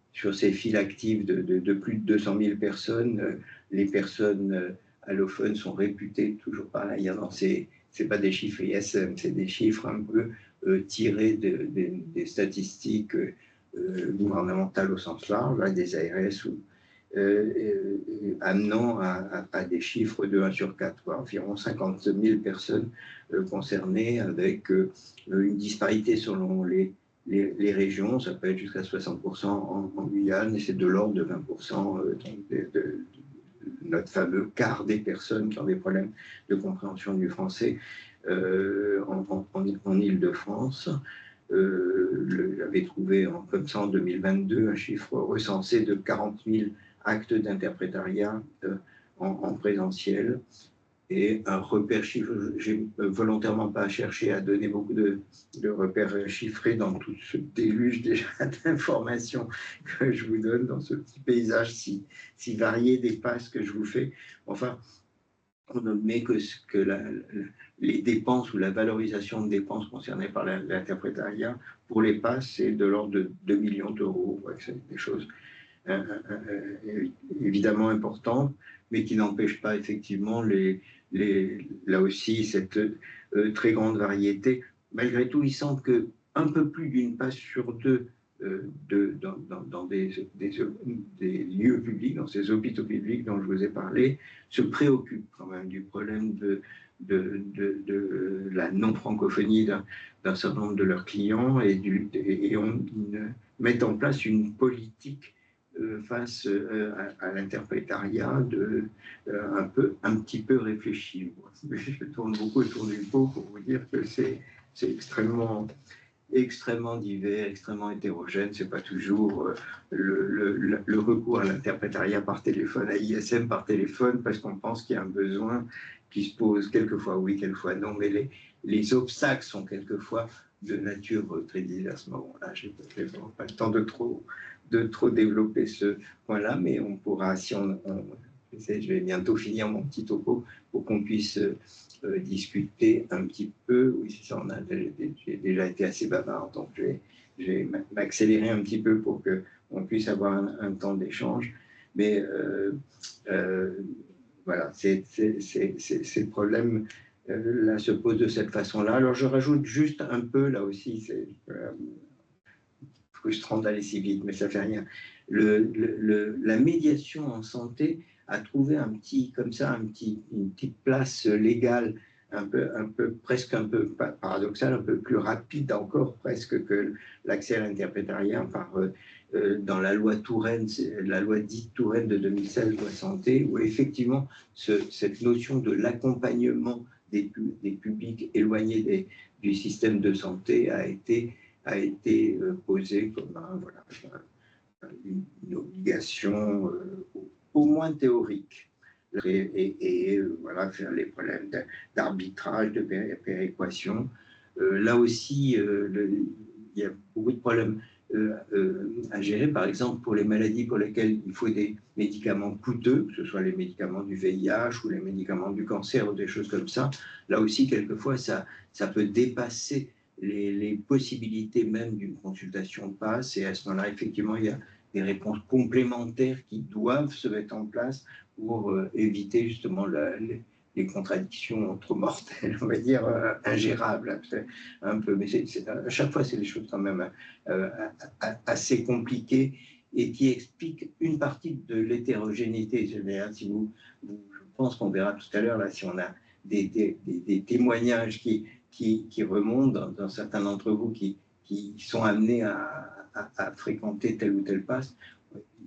sur ces files actives de plus de 200 000 personnes, les personnes allophones sont réputées toujours pareil. C'est pas des chiffres ISM, c'est des chiffres un peu tirés des statistiques gouvernementales au sens large, des ARS, amenant à des chiffres de 1 sur 4, environ 50 000 personnes concernées, avec une disparité selon les régions. Ça peut être jusqu'à 60% en Guyane, et c'est de l'ordre de 20% de notre fameux quart des personnes qui ont des problèmes de compréhension du français en Île-de-France. J'avais trouvé comme ça en 2022 un chiffre recensé de 40 000 actes d'interprétariat en présentiel. et un repère chiffré. J'ai volontairement pas cherché à donner beaucoup de repères chiffrés dans tout ce déluge déjà d'informations que je vous donne dans ce petit paysage si varié des passes que je vous fais. Enfin, on ne met que les dépenses ou la valorisation de dépenses concernées par l'interprétariat pour les passes, c'est de l'ordre de 2 millions d'euros. Ouais, c'est des choses évidemment importantes, mais qui n'empêchent pas effectivement là aussi cette très grande variété. Malgré tout, il semble qu'un peu plus d'une passe sur deux dans des lieux publics, dans ces hôpitaux publics dont je vous ai parlé, se préoccupent quand même du problème de la non-francophonie d'un certain nombre de leurs clients et mettent en place une politique face à l'interprétariat un petit peu réfléchi. Je tourne beaucoup autour du pot pour vous dire que c'est extrêmement divers, extrêmement hétérogène. C'est pas toujours le recours à l'interprétariat par téléphone, à ISM par téléphone, parce qu'on pense qu'il y a un besoin qui se pose quelquefois oui, quelquefois non, mais les obstacles sont quelquefois de nature très diverse. Bon, là, je n'ai pas le temps de trop développer ce point-là, mais on pourra, si je vais bientôt finir mon petit topo pour qu'on puisse discuter un petit peu. Oui, c'est ça, j'ai déjà été assez bavard, donc je vais m'accélérer un petit peu pour qu'on puisse avoir un temps d'échange. Mais voilà, ces problèmes là se posent de cette façon-là. Alors je rajoute juste un peu, là aussi, c'est frustrant d'aller si vite, mais ça fait rien. La médiation en santé a trouvé une petite place légale, presque un peu paradoxale, un peu plus rapide encore presque que l'accès à l'interprétariat dans la loi Touraine, la loi dite Touraine de 2016, loi santé, où effectivement cette notion de l'accompagnement des publics éloignés du système de santé a été posée comme une obligation au moins théorique. Et voilà, faire les problèmes d'arbitrage, de péréquation. Là aussi, il y a beaucoup de problèmes à gérer, par exemple pour les maladies pour lesquelles il faut des médicaments coûteux, que ce soit les médicaments du VIH ou les médicaments du cancer ou des choses comme ça. Là aussi, quelquefois, ça peut dépasser les possibilités même d'une consultation passe, et à ce moment-là, effectivement, il y a des réponses complémentaires qui doivent se mettre en place pour éviter justement les contradictions entre mortels, on va dire, ingérables, un peu. Mais à chaque fois, c'est des choses quand même assez compliquées et qui expliquent une partie de l'hétérogénéité. Si je pense qu'on verra tout à l'heure, là, si on a des témoignages qui remontent d'un certain d'entre vous qui sont amenés à fréquenter tel ou tel passe,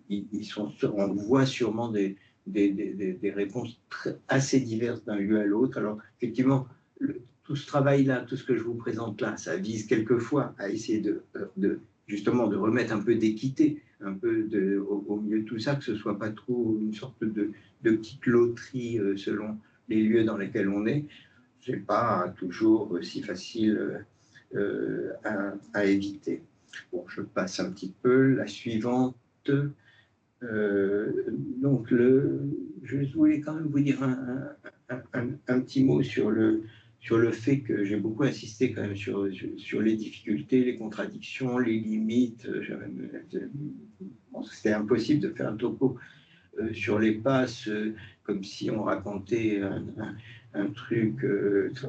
on voit sûrement des réponses assez diverses d'un lieu à l'autre. Alors, effectivement, tout ce travail-là, tout ce que je vous présente là, ça vise quelquefois à essayer justement de remettre un peu d'équité, un peu au milieu de tout ça, que ce ne soit pas trop une sorte de petite loterie selon les lieux dans lesquels on est. Ce n'est pas toujours si facile à éviter. Bon, je passe un petit peu. La suivante. Donc, je voulais quand même vous dire un petit mot sur le fait que j'ai beaucoup insisté quand même sur les difficultés, les contradictions, les limites. C'était impossible de faire un topo sur les passes comme si on racontait un truc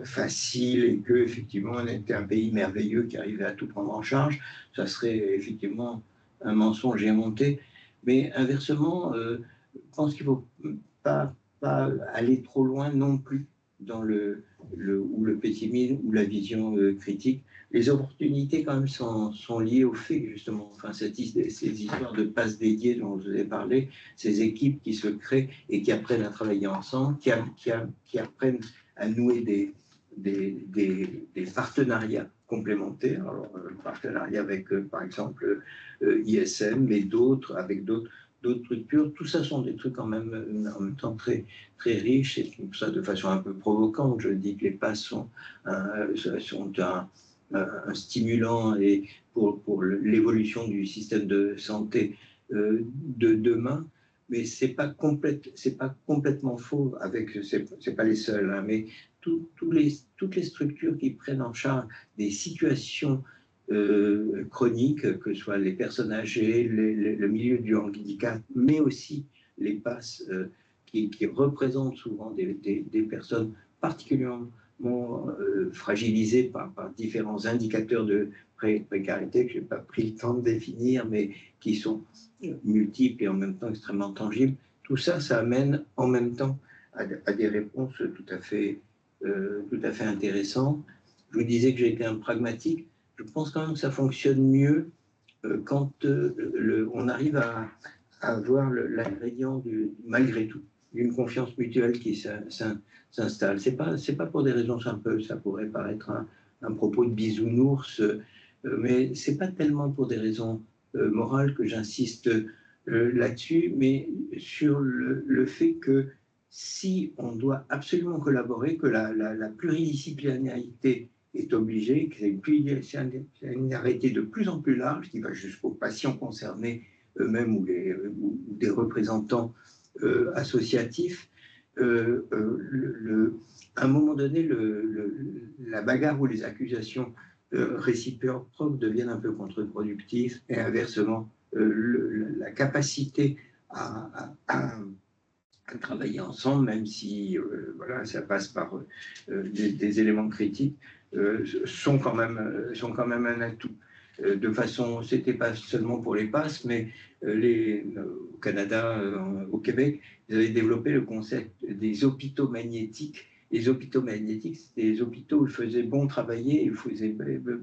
facile et que effectivement on était un pays merveilleux qui arrivait à tout prendre en charge. Ça serait effectivement un mensonge inventé. Mais inversement, je pense qu'il ne faut pas aller trop loin non plus dans le pessimisme ou la vision critique. Les opportunités quand même sont liées au fait justement, ces histoires de passes dédiées dont je vous ai parlé, ces équipes qui se créent et qui apprennent à travailler ensemble, qui apprennent à nouer des partenariats complémentaires. Alors, le partenariat avec, par exemple, ISM, mais avec d'autres d'autres structures. Tout ça sont des trucs en même temps très, très riches, et tout ça de façon un peu provocante. Je dis que les passes sont un stimulant et pour l'évolution du système de santé de demain. Mais c'est pas complètement faux. C'est pas les seuls, hein, mais toutes les structures qui prennent en charge des situations chroniques, que ce soit les personnes âgées, le milieu du handicap, mais aussi les passes qui représentent souvent des personnes particulièrement fragilisées par différents indicateurs de précarité que je n'ai pas pris le temps de définir, mais qui sont multiples et en même temps extrêmement tangibles. Tout ça, ça amène en même temps à des réponses tout à fait intéressantes. Je vous disais que j'ai été un pragmatique. Je pense quand même que ça fonctionne mieux quand on arrive à avoir l'ingrédient malgré tout, d'une confiance mutuelle qui s'installe. C'est pas pour des raisons simples, ça pourrait paraître un propos de bisounours, mais c'est pas tellement pour des raisons morales que j'insiste là-dessus, mais sur le fait que si on doit absolument collaborer, que la pluridisciplinarité est obligée, que c'est une pluridisciplinarité de plus en plus large, qui va jusqu'aux patients concernés eux-mêmes ou des représentants associatifs. À un moment donné, la bagarre ou les accusations réciproques deviennent un peu contre-productives, et inversement, la capacité à travailler ensemble, même si voilà, ça passe par des éléments critiques, sont quand même un atout. De façon, c'était pas seulement pour les passes, mais au Canada, au Québec, ils avaient développé le concept des hôpitaux magnétiques. Les hôpitaux magnétiques, c'était des hôpitaux où il faisait bon travailler, il faisait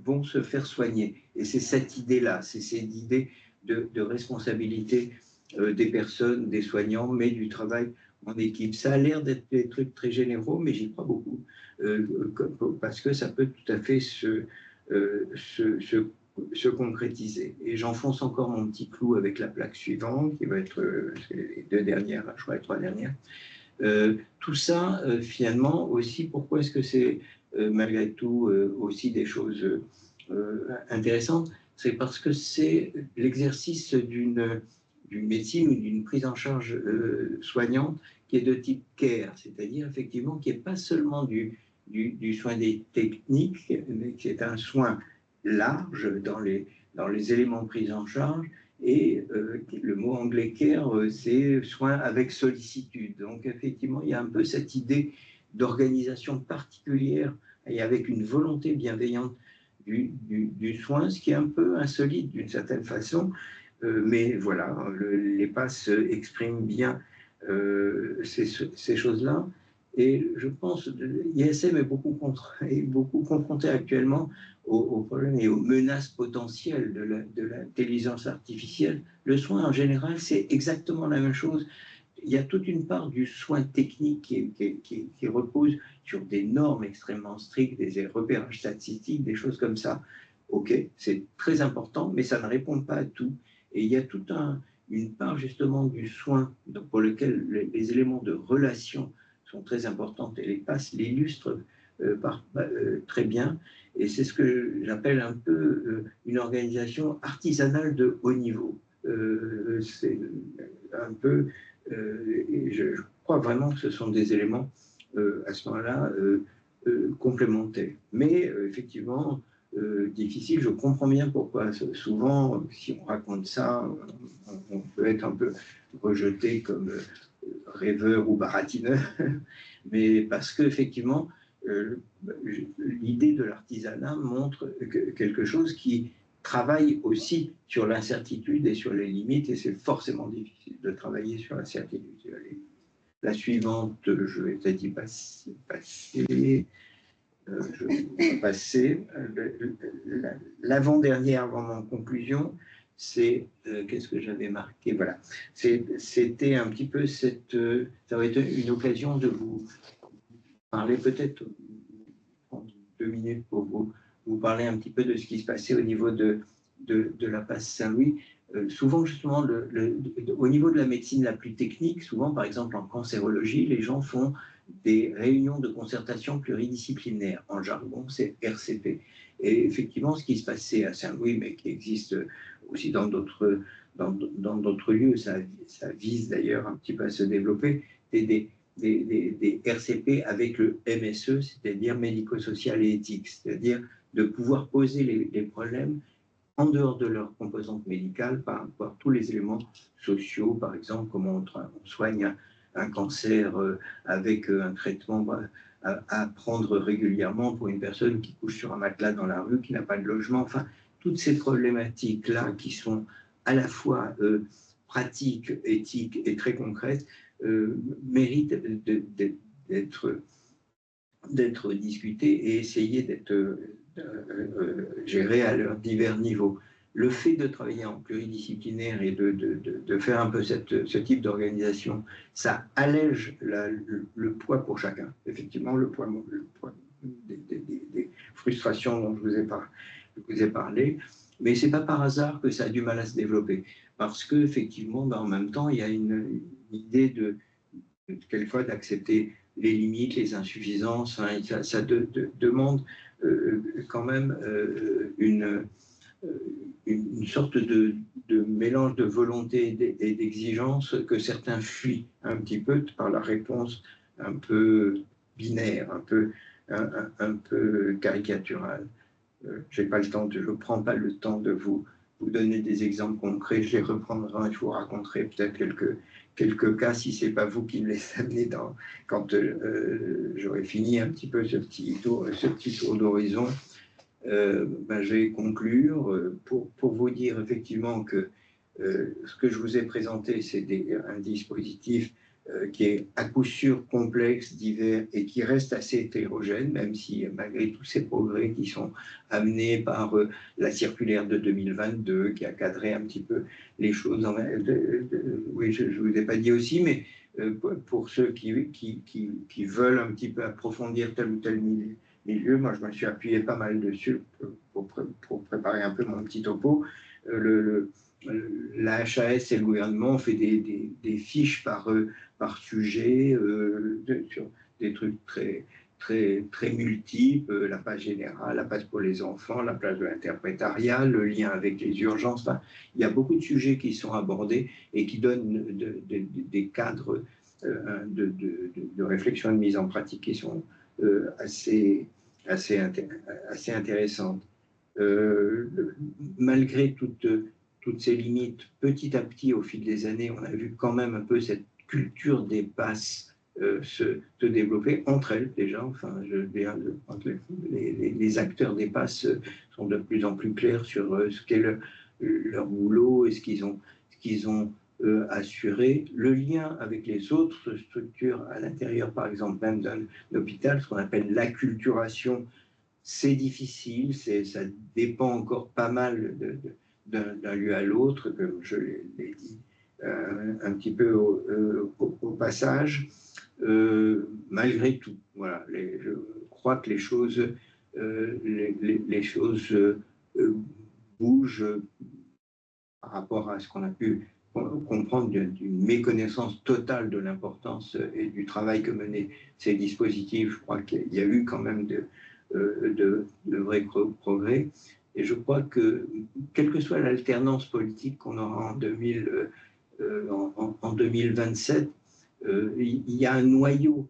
bon se faire soigner. Et c'est cette idée-là, c'est cette idée de responsabilité des personnes, des soignants, mais du travail en équipe. Ça a l'air d'être des trucs très généraux, mais j'y crois beaucoup, parce que ça peut tout à fait se concrétiser. Et j'enfonce encore mon petit clou avec la plaque suivante, qui va être les deux dernières, je crois les trois dernières. Tout ça, finalement, aussi, pourquoi est-ce que c'est malgré tout aussi des choses intéressantes? C'est parce que c'est l'exercice d'une médecine ou d'une prise en charge soignante qui est de type care, c'est-à-dire effectivement qui n'est pas seulement du soin des techniques, mais qui est un soin large dans les éléments pris en charge. Et le mot anglais care, c'est soin avec sollicitude. Donc effectivement, il y a un peu cette idée d'organisation particulière et avec une volonté bienveillante du soin, ce qui est un peu insolite d'une certaine façon. Mais voilà, les passes expriment bien ces choses-là. Et je pense que l'ISM est beaucoup confronté actuellement aux problèmes et aux menaces potentielles de l'intelligence artificielle. Le soin, en général, c'est exactement la même chose. Il y a toute une part du soin technique qui repose sur des normes extrêmement strictes, des repérages statistiques, des choses comme ça. OK, c'est très important, mais ça ne répond pas à tout. Et il y a toute une part justement du soin pour lequel les éléments de relation sont très importantes, et les passes l'illustrent très bien. Et c'est ce que j'appelle un peu une organisation artisanale de haut niveau. C'est un peu, et je crois vraiment que ce sont des éléments à ce moment-là complémentaires. Mais effectivement, difficile, je comprends bien pourquoi souvent, si on raconte ça, on peut être un peu rejeté comme rêveur ou baratineur, mais parce qu'effectivement, l'idée de l'artisanat montre quelque chose qui travaille aussi sur l'incertitude et sur les limites, et c'est forcément difficile de travailler sur l'incertitude. La suivante, je vais peut-être y passer. Je vais passer. L'avant-dernière, avant ma conclusion, c'est qu'est-ce que j'avais marqué, voilà, c'était un petit peu ça va être une occasion de vous parler, peut-être 2 minutes pour vous parler un petit peu de ce qui se passait au niveau de la passe Saint-Louis. souvent, justement, au niveau de la médecine la plus technique, souvent, par exemple, en cancérologie, les gens font des réunions de concertation pluridisciplinaires. En jargon, c'est RCP. Et effectivement, ce qui se passait à Saint-Louis, mais qui existe aussi dans d'autres lieux, ça vise d'ailleurs un petit peu à se développer, c'est des RCP avec le MSE, c'est-à-dire médico-social et éthique, c'est-à-dire de pouvoir poser les problèmes en dehors de leur composante médicale par rapport à tous les éléments sociaux, par exemple, comment on soigne un cancer avec un traitement à prendre régulièrement pour une personne qui couche sur un matelas dans la rue, qui n'a pas de logement. Enfin, toutes ces problématiques-là qui sont à la fois pratiques, éthiques et très concrètes méritent d'être discutées et essayer d'être gérées à leurs divers niveaux. Le fait de travailler en pluridisciplinaire et de faire un peu ce type d'organisation, ça allège le poids pour chacun. Effectivement, le poids des frustrations dont je vous ai parlé, mais ce n'est pas par hasard que ça a du mal à se développer. Parce qu'effectivement, en même temps, il y a une idée quelquefois d'accepter les limites, les insuffisances. Hein, ça demande quand même une sorte de mélange de volonté et d'exigence que certains fuient un petit peu par la réponse un peu binaire, un peu caricaturale. Je ne prends pas le temps de vous donner des exemples concrets, je les reprendrai et je vous raconterai peut-être quelques cas si ce n'est pas vous qui me les amenez quand j'aurai fini un petit peu ce petit tour d'horizon. Je vais conclure pour vous dire effectivement que ce que je vous ai présenté, c'est un dispositif qui est à coup sûr complexe, divers et qui reste assez hétérogène, même si malgré tous ces progrès qui sont amenés par la circulaire de 2022 qui a cadré un petit peu les choses. Oui, je ne vous ai pas dit aussi, mais pour ceux qui veulent un petit peu approfondir tel ou tel milieu, moi je me suis appuyé pas mal dessus pour préparer un peu mon petit topo. La HAS et le gouvernement ont fait des fiches par sujet sur des trucs très multiples, la page générale, la page pour les enfants, la page de l'interprétariat, le lien avec les urgences. Enfin, il y a beaucoup de sujets qui sont abordés et qui donnent des cadres de réflexion et de mise en pratique qui sont assez intéressantes. Malgré toutes ces limites, petit à petit, au fil des années, on a vu quand même un peu cette culture des passes se développer entre elles déjà. Enfin, les acteurs des passes sont de plus en plus clairs sur ce qu'est leur boulot et ce qu'ils ont assuré. Le lien avec les autres structures à l'intérieur, par exemple, même d'un hôpital, ce qu'on appelle l'acculturation, c'est difficile, ça dépend encore pas mal d'un lieu à l'autre, comme je l'ai dit un petit peu au passage. Malgré tout, voilà, je crois que les choses bougent par rapport à ce qu'on a pu comprendre d'une méconnaissance totale de l'importance et du travail que menaient ces dispositifs. Je crois qu'il y a eu quand même de vrais progrès. Et je crois que, quelle que soit l'alternance politique qu'on aura en 2027, il y a un noyau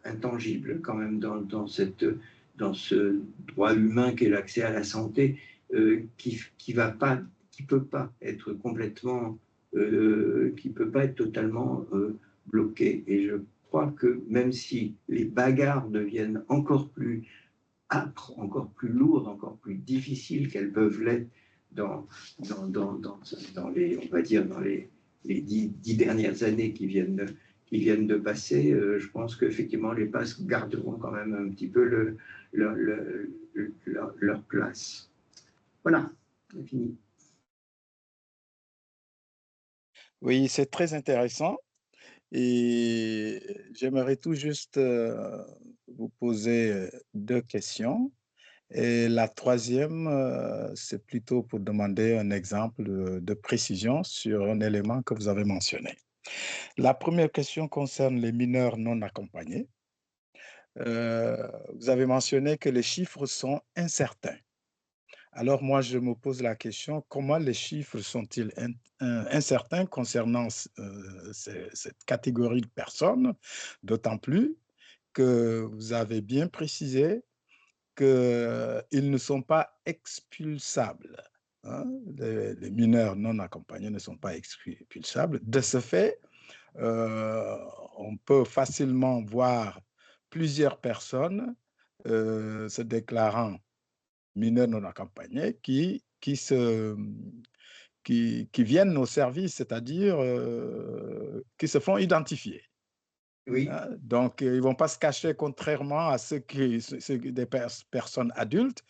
intangible quand même dans ce droit humain qu'est l'accès à la santé qui peut pas être complètement, qui peut pas être totalement bloqué. Et je crois que même si les bagarres deviennent encore plus âpres, encore plus lourdes, encore plus difficiles qu'elles peuvent l'être dans les, on va dire, dans les 10 dernières années qui viennent de passer, je pense qu'effectivement les passes garderont quand même un petit peu leur place. Voilà, c'est fini. Oui, c'est très intéressant et j'aimerais tout juste vous poser deux questions. Et la troisième, c'est plutôt pour demander un exemple de précision sur un élément que vous avez mentionné. La première question concerne les mineurs non accompagnés. Vous avez mentionné que les chiffres sont incertains. Alors moi, je me pose la question, comment les chiffres sont-ils incertains concernant cette catégorie de personnes, d'autant plus que vous avez bien précisé qu'ils ne sont pas expulsables, hein. Les mineurs non accompagnés ne sont pas expulsables. De ce fait, euh, on peut facilement voir plusieurs personnes se déclarant mineurs non accompagnés qui viennent au service, c'est-à-dire qui se font identifier. Oui, Hein. Donc, ils ne vont pas se cacher, contrairement à des personnes adultes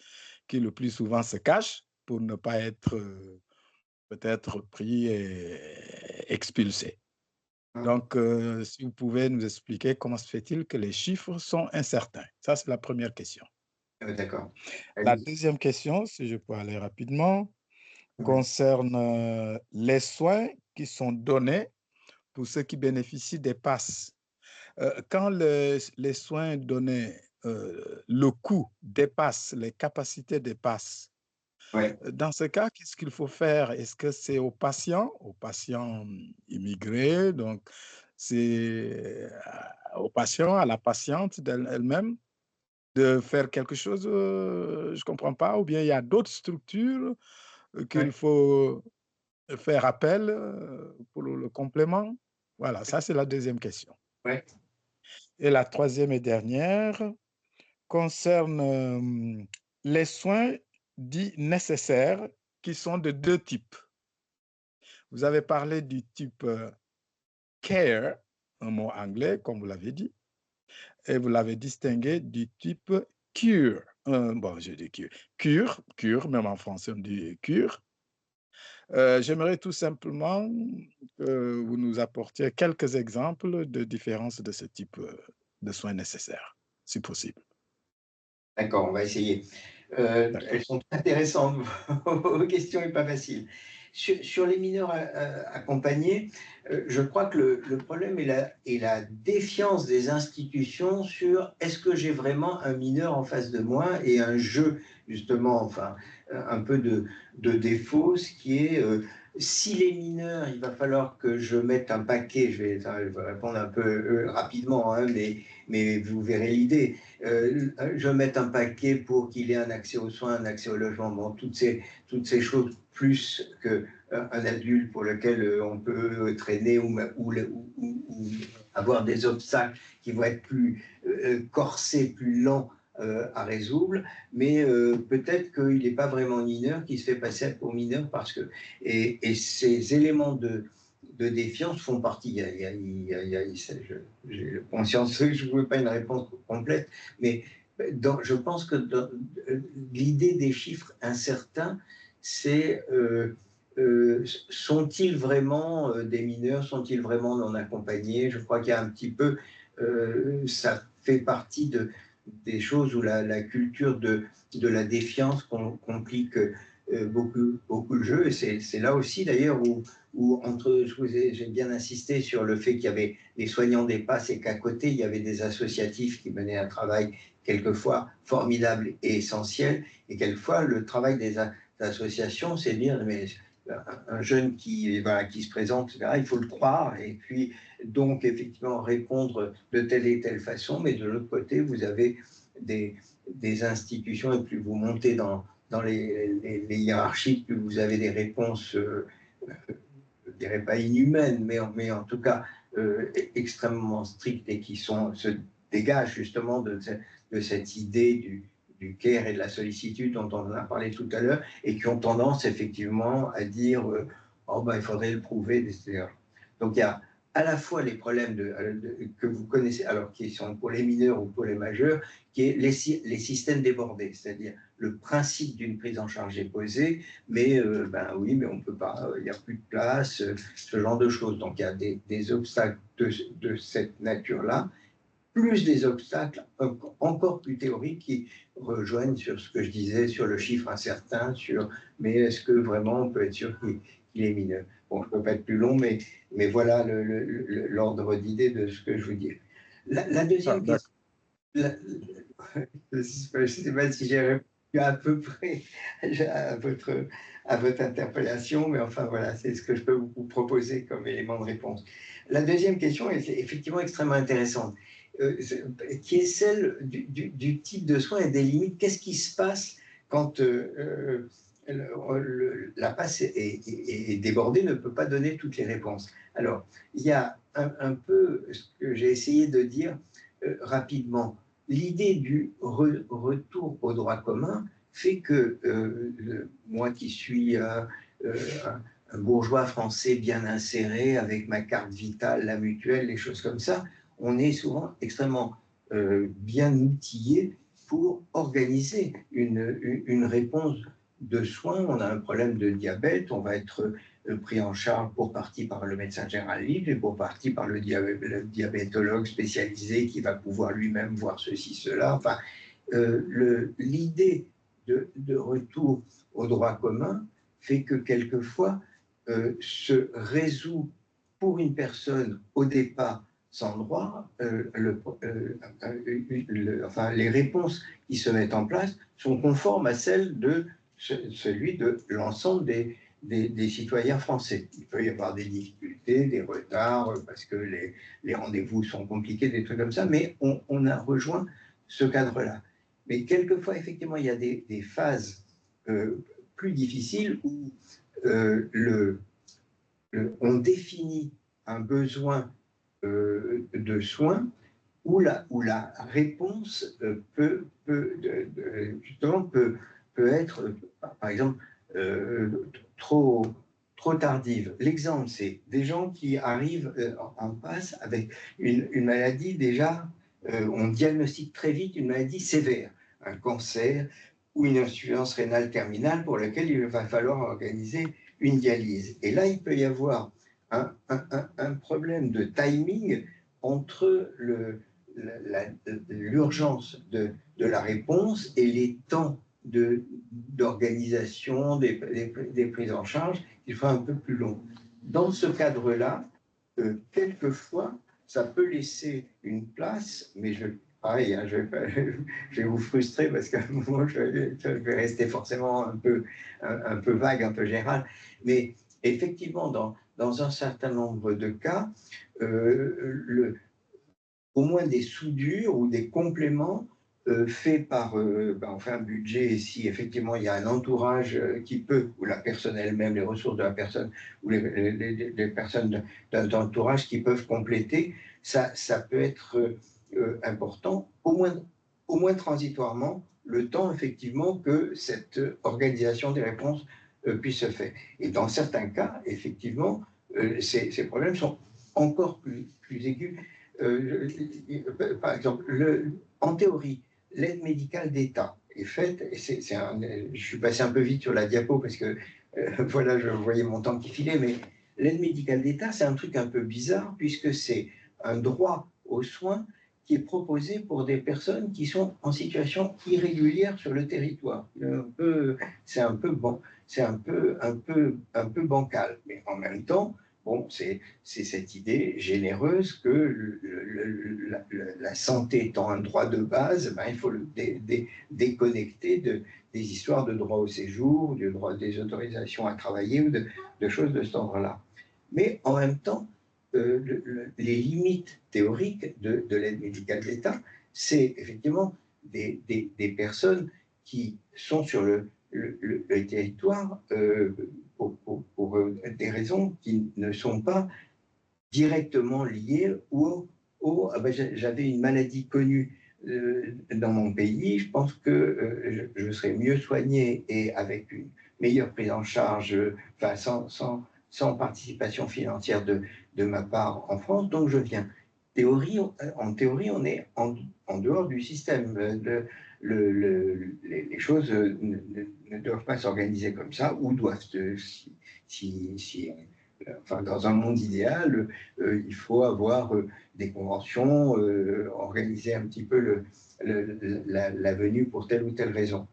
qui le plus souvent se cachent pour ne pas être peut-être pris et expulsés. Donc, si vous pouvez nous expliquer comment se fait-il que les chiffres sont incertains. Ça, c'est la première question. d'accord. La Allez-y. deuxième question, si je peux aller rapidement, Oui, concerne les soins qui sont donnés pour ceux qui bénéficient des passes. Quand les soins donnés, le coût dépasse les capacités des passes, ouais, dans ce cas, qu'est-ce qu'il faut faire? Est-ce que c'est aux patients immigrés, donc c'est aux patients, à la patiente elle-même de faire quelque chose, je ne comprends pas, ou bien il y a d'autres structures qu'il ouais, faut faire appel pour le complément? Voilà, ça c'est la deuxième question. ouais. Et la troisième et dernière concerne les soins dits nécessaires qui sont de deux types. Vous avez parlé du type care, un mot anglais, comme vous l'avez dit, et vous l'avez distingué du type cure. Bon, je dis cure, même en français on dit cure. J'aimerais tout simplement que vous nous apportiez quelques exemples de différences de ce type de soins nécessaires, si possible. D'accord, on va essayer. Elles D'accord. sont intéressantes, vos questions n'est pas facile. Sur les mineurs accompagnés, je crois que le problème est la défiance des institutions sur est-ce que j'ai vraiment un mineur en face de moi et un jeu, justement, enfin, un peu de défaut, ce qui est si les mineurs, il va falloir que je mette un paquet, je vais répondre un peu rapidement, hein, mais vous verrez l'idée. Je vais mettre un paquet pour qu'il ait un accès aux soins, un accès au logement, bon, toutes ces choses plus qu'un adulte pour lequel on peut traîner ou avoir des obstacles qui vont être plus corsés, plus lents à résoudre, mais peut-être qu'il n'est pas vraiment mineur, qu'il se fait passer pour mineur parce que et ces éléments de défiance font partie. J'ai conscience que je ne veux pas une réponse complète, mais je pense que l'idée des chiffres incertains, c'est sont-ils vraiment des mineurs, sont-ils vraiment non accompagnés? Je crois qu'il y a un petit peu, ça fait partie des choses où la culture de la défiance complique beaucoup le jeu. Et c'est là aussi d'ailleurs où j'ai bien insisté sur le fait qu'il y avait les soignants des passes et qu'à côté, il y avait des associatifs qui menaient un travail quelquefois formidable et essentiel. Et quelquefois, le travail des associations, c'est de dire, mais un jeune qui se présente, etc., il faut le croire. Et puis, donc, effectivement, répondre de telle et telle façon. Mais de l'autre côté, vous avez des institutions, et plus vous montez dans les hiérarchies, plus vous avez des réponses, je ne dirais pas inhumaines, mais en tout cas extrêmement strictes et qui se dégagent justement de cette idée du care et de la sollicitude dont on en a parlé tout à l'heure, et qui ont tendance effectivement à dire oh ben il faudrait le prouver, etc. Donc il y a à la fois les problèmes que vous connaissez, alors qui sont pour les mineurs ou pour les majeurs, qui est les systèmes débordés, c'est-à-dire le principe d'une prise en charge est posé, mais ben oui, mais on peut pas, il n'y a plus de place, ce genre de choses. Donc il y a des obstacles de cette nature-là plus des obstacles encore plus théoriques qui rejoignent sur ce que je disais, sur le chiffre incertain, mais est-ce que vraiment on peut être sûr qu'il est mineur? Bon, je ne peux pas être plus long, mais voilà l'ordre d'idée de ce que je vous dis. La deuxième question, je ne sais pas si j'ai répondu à peu près à votre interpellation, mais enfin voilà, c'est ce que je peux vous proposer comme élément de réponse. La deuxième question est effectivement extrêmement intéressante, qui est celle du type de soins et des limites. Qu'est-ce qui se passe quand la passe est débordée, ne peut pas donner toutes les réponses? Alors, il y a un peu ce que j'ai essayé de dire rapidement. L'idée du retour au droit commun fait que moi qui suis un bourgeois français bien inséré avec ma carte vitale, la mutuelle, les choses comme ça, on est souvent extrêmement bien outillé pour organiser une réponse de soins. On a un problème de diabète, on va être pris en charge pour partie par le médecin généraliste et pour partie par le diabétologue spécialisé qui va pouvoir lui-même voir ceci, cela. Enfin, l'idée de retour au droit commun fait que quelquefois se résout pour une personne au départ sans droit, enfin, les réponses qui se mettent en place sont conformes à celles de celui de l'ensemble des citoyens français. Il peut y avoir des difficultés, des retards, parce que les rendez-vous sont compliqués, des trucs comme ça, mais on a rejoint ce cadre-là. Mais quelquefois, effectivement, il y a des phases plus difficiles où on définit un besoin de soins où la réponse justement peut être, par exemple, trop tardive. L'exemple, c'est des gens qui arrivent en passe avec une maladie déjà, on diagnostique très vite une maladie sévère, un cancer ou une insuffisance rénale terminale pour laquelle il va falloir organiser une dialyse. Et là, il peut y avoir un problème de timing entre l'urgence de la réponse et les temps d'organisation des prises en charge qui sont un peu plus longs. Dans ce cadre-là, quelquefois, ça peut laisser une place, mais pareil, hein, je vais vous frustrer parce qu'à un moment, je vais rester forcément un peu vague, un peu général, mais effectivement, dans un certain nombre de cas, au moins des soudures ou des compléments faits par on fait un budget, et si effectivement il y a un entourage qui peut, ou la personne elle-même, les ressources de la personne, ou les personnes d'un entourage qui peuvent compléter, ça peut être important, au moins transitoirement, le temps effectivement que cette organisation des réponses puisse se faire. Et dans certains cas, effectivement, ces problèmes sont encore plus aigus. Par exemple, en théorie, l'aide médicale d'État est faite, et je suis passé un peu vite sur la diapo parce que voilà, je voyais mon temps qui filait, mais l'aide médicale d'État, c'est un truc un peu bizarre puisque c'est un droit aux soins qui est proposé pour des personnes qui sont en situation irrégulière sur le territoire. C'est un peu bancal, mais en même temps, bon, c'est cette idée généreuse que la santé étant un droit de base, ben, il faut le déconnecter des histoires de droit au séjour, du droit des autorisations à travailler ou de choses de cet ordre-là. Mais en même temps, les limites théoriques de l'aide médicale de l'État, c'est effectivement des personnes qui sont sur le territoire pour des raisons qui ne sont pas directement liées j'avais une maladie connue dans mon pays, je pense que je serais mieux soigné et avec une meilleure prise en charge, sans participation financière de ma part en France, donc je viens. En théorie, on est en dehors du système. Les choses ne doivent pas s'organiser comme ça, ou doivent, si enfin, dans un monde idéal, il faut avoir des conventions, organiser un petit peu la venue pour telle ou telle raison.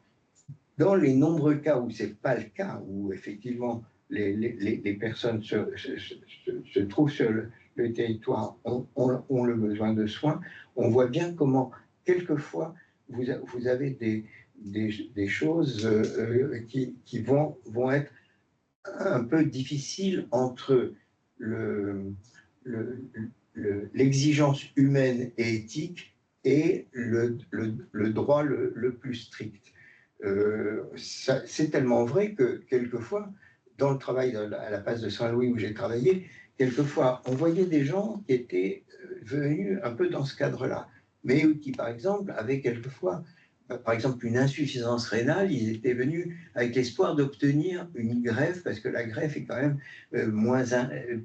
Dans les nombreux cas où ce n'est pas le cas, où effectivement les personnes se trouvent sur le territoire, ont le besoin de soins, on voit bien comment, quelquefois, vous avez des choses qui vont être un peu difficiles entre l'exigence humaine et éthique et le droit le plus strict. C'est tellement vrai que quelquefois, dans le travail à la place de Saint-Louis où j'ai travaillé, quelquefois on voyait des gens qui étaient venus un peu dans ce cadre-là, mais qui par exemple avaient quelquefois, par exemple, une insuffisance rénale. Ils étaient venus avec l'espoir d'obtenir une greffe, parce que la greffe est quand même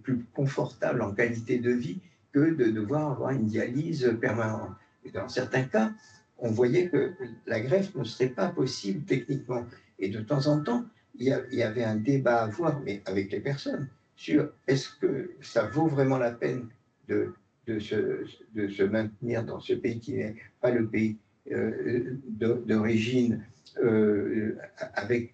plus confortable en qualité de vie que de devoir avoir une dialyse permanente. Et dans certains cas, on voyait que la greffe ne serait pas possible techniquement. Et de temps en temps, il y avait un débat à avoir, mais avec les personnes, sur est-ce que ça vaut vraiment la peine de se maintenir dans ce pays qui n'est pas le pays d'origine, avec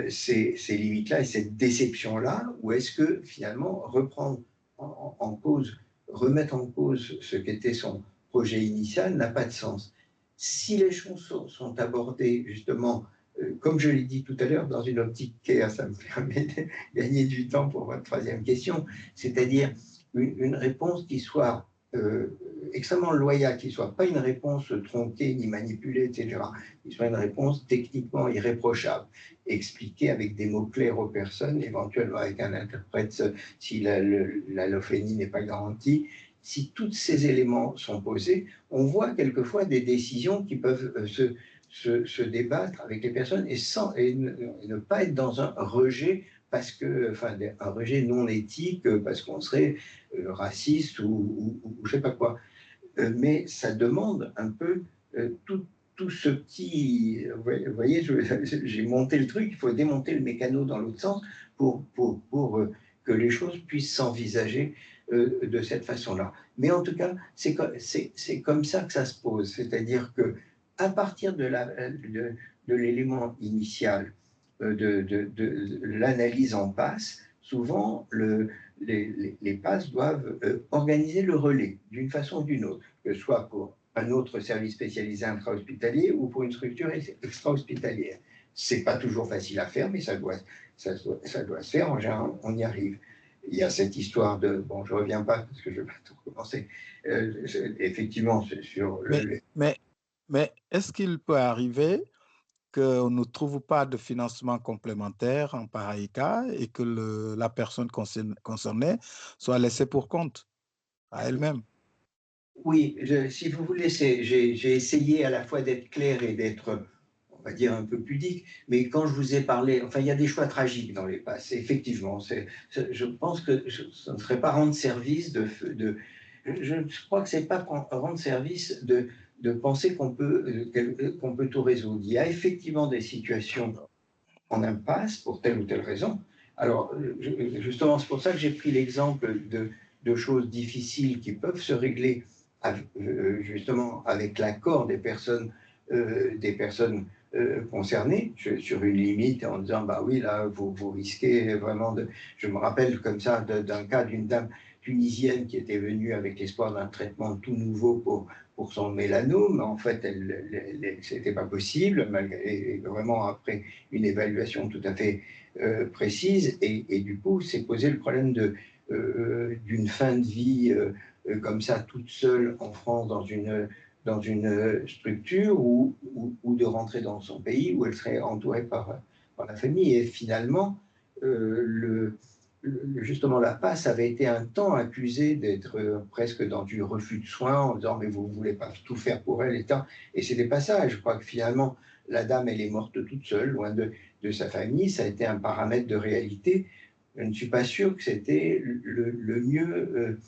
ces limites-là et cette déception-là, ou est-ce que finalement reprendre en cause, remettre en cause ce qu'était son projet initial n'a pas de sens. Si les choses sont abordées justement, comme je l'ai dit tout à l'heure, dans une optique care, ça me permet de gagner du temps pour votre troisième question, c'est-à-dire une réponse qui soit extrêmement loyale, qui ne soit pas une réponse tronquée ni manipulée, etc., qui soit une réponse techniquement irréprochable, expliquée avec des mots clairs aux personnes, éventuellement avec un interprète si l'allophonie n'est pas garantie. Si tous ces éléments sont posés, on voit quelquefois des décisions qui peuvent se débattre avec les personnes et ne pas être dans un rejet, parce que, enfin, un rejet non éthique, parce qu'on serait raciste ou je ne sais pas quoi. Mais ça demande un peu tout ce qui... Vous voyez, j'ai monté le truc, il faut démonter le mécano dans l'autre sens pour que les choses puissent s'envisager de cette façon-là. Mais en tout cas, c'est comme ça que ça se pose. C'est-à-dire qu'à partir de l'élément initial de l'analyse en passe, souvent les passes doivent organiser le relais d'une façon ou d'une autre, que ce soit pour un autre service spécialisé intra-hospitalier ou pour une structure extra-hospitalière. C'est pas toujours facile à faire, mais ça doit se faire. En général, on y arrive. Il y a cette histoire de... Bon, je ne reviens pas parce que je ne vais pas tout recommencer. Effectivement, sur mais est-ce qu'il peut arriver qu'on ne trouve pas de financement complémentaire en pareil cas et que la personne concernée soit laissée pour compte à elle-même? Oui, si vous voulez, j'ai essayé à la fois d'être clair et d'être, on va dire, un peu pudique, mais quand je vous ai parlé, enfin, il y a des choix tragiques dans les passes, effectivement. Je pense que ça ne serait pas rendre service je crois que ce n'est pas rendre service de penser qu'on peut tout résoudre. Il y a effectivement des situations en impasse pour telle ou telle raison. Alors, justement, c'est pour ça que j'ai pris l'exemple de choses difficiles qui peuvent se régler justement avec l'accord des personnes concernées, sur une limite, en disant, bah oui, là, vous risquez vraiment de... Je me rappelle comme ça d'un cas d'une dame tunisienne qui était venue avec l'espoir d'un traitement tout nouveau pour son mélanome. En fait, c'était pas possible, malgré vraiment après une évaluation tout à fait précise. Et du coup, s'est posé le problème d'une fin de vie comme ça, toute seule en France, dans une structure, ou de rentrer dans son pays où elle serait entourée par la famille. Et finalement, justement, la PAS avait été un temps accusée d'être presque dans du refus de soins, en disant mais vous ne voulez pas tout faire pour elle, et c'était pas ça. Je crois que finalement, la dame, elle est morte toute seule, loin de sa famille. Ça a été un paramètre de réalité. Je ne suis pas sûr que c'était le mieux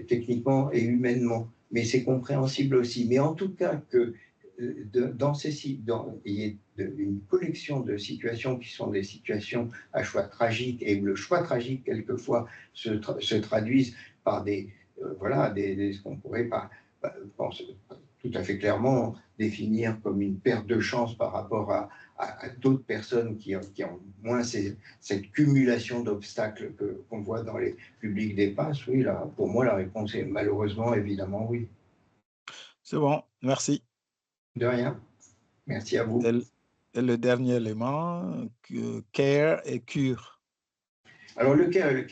techniquement et humainement, mais c'est compréhensible aussi. Mais en tout cas, que il y a une collection de situations qui sont des situations à choix tragiques et où le choix tragique, quelquefois, se traduisent par ce qu'on pourrait tout à fait clairement définir comme une perte de chance par rapport à d'autres personnes qui ont moins cette cumulation d'obstacles qu'on voit dans les publics des passes. Oui, là, pour moi, la réponse est malheureusement, évidemment, oui. C'est bon, merci. De rien. Merci à vous. Et le dernier élément, care et cure. Alors, le care et le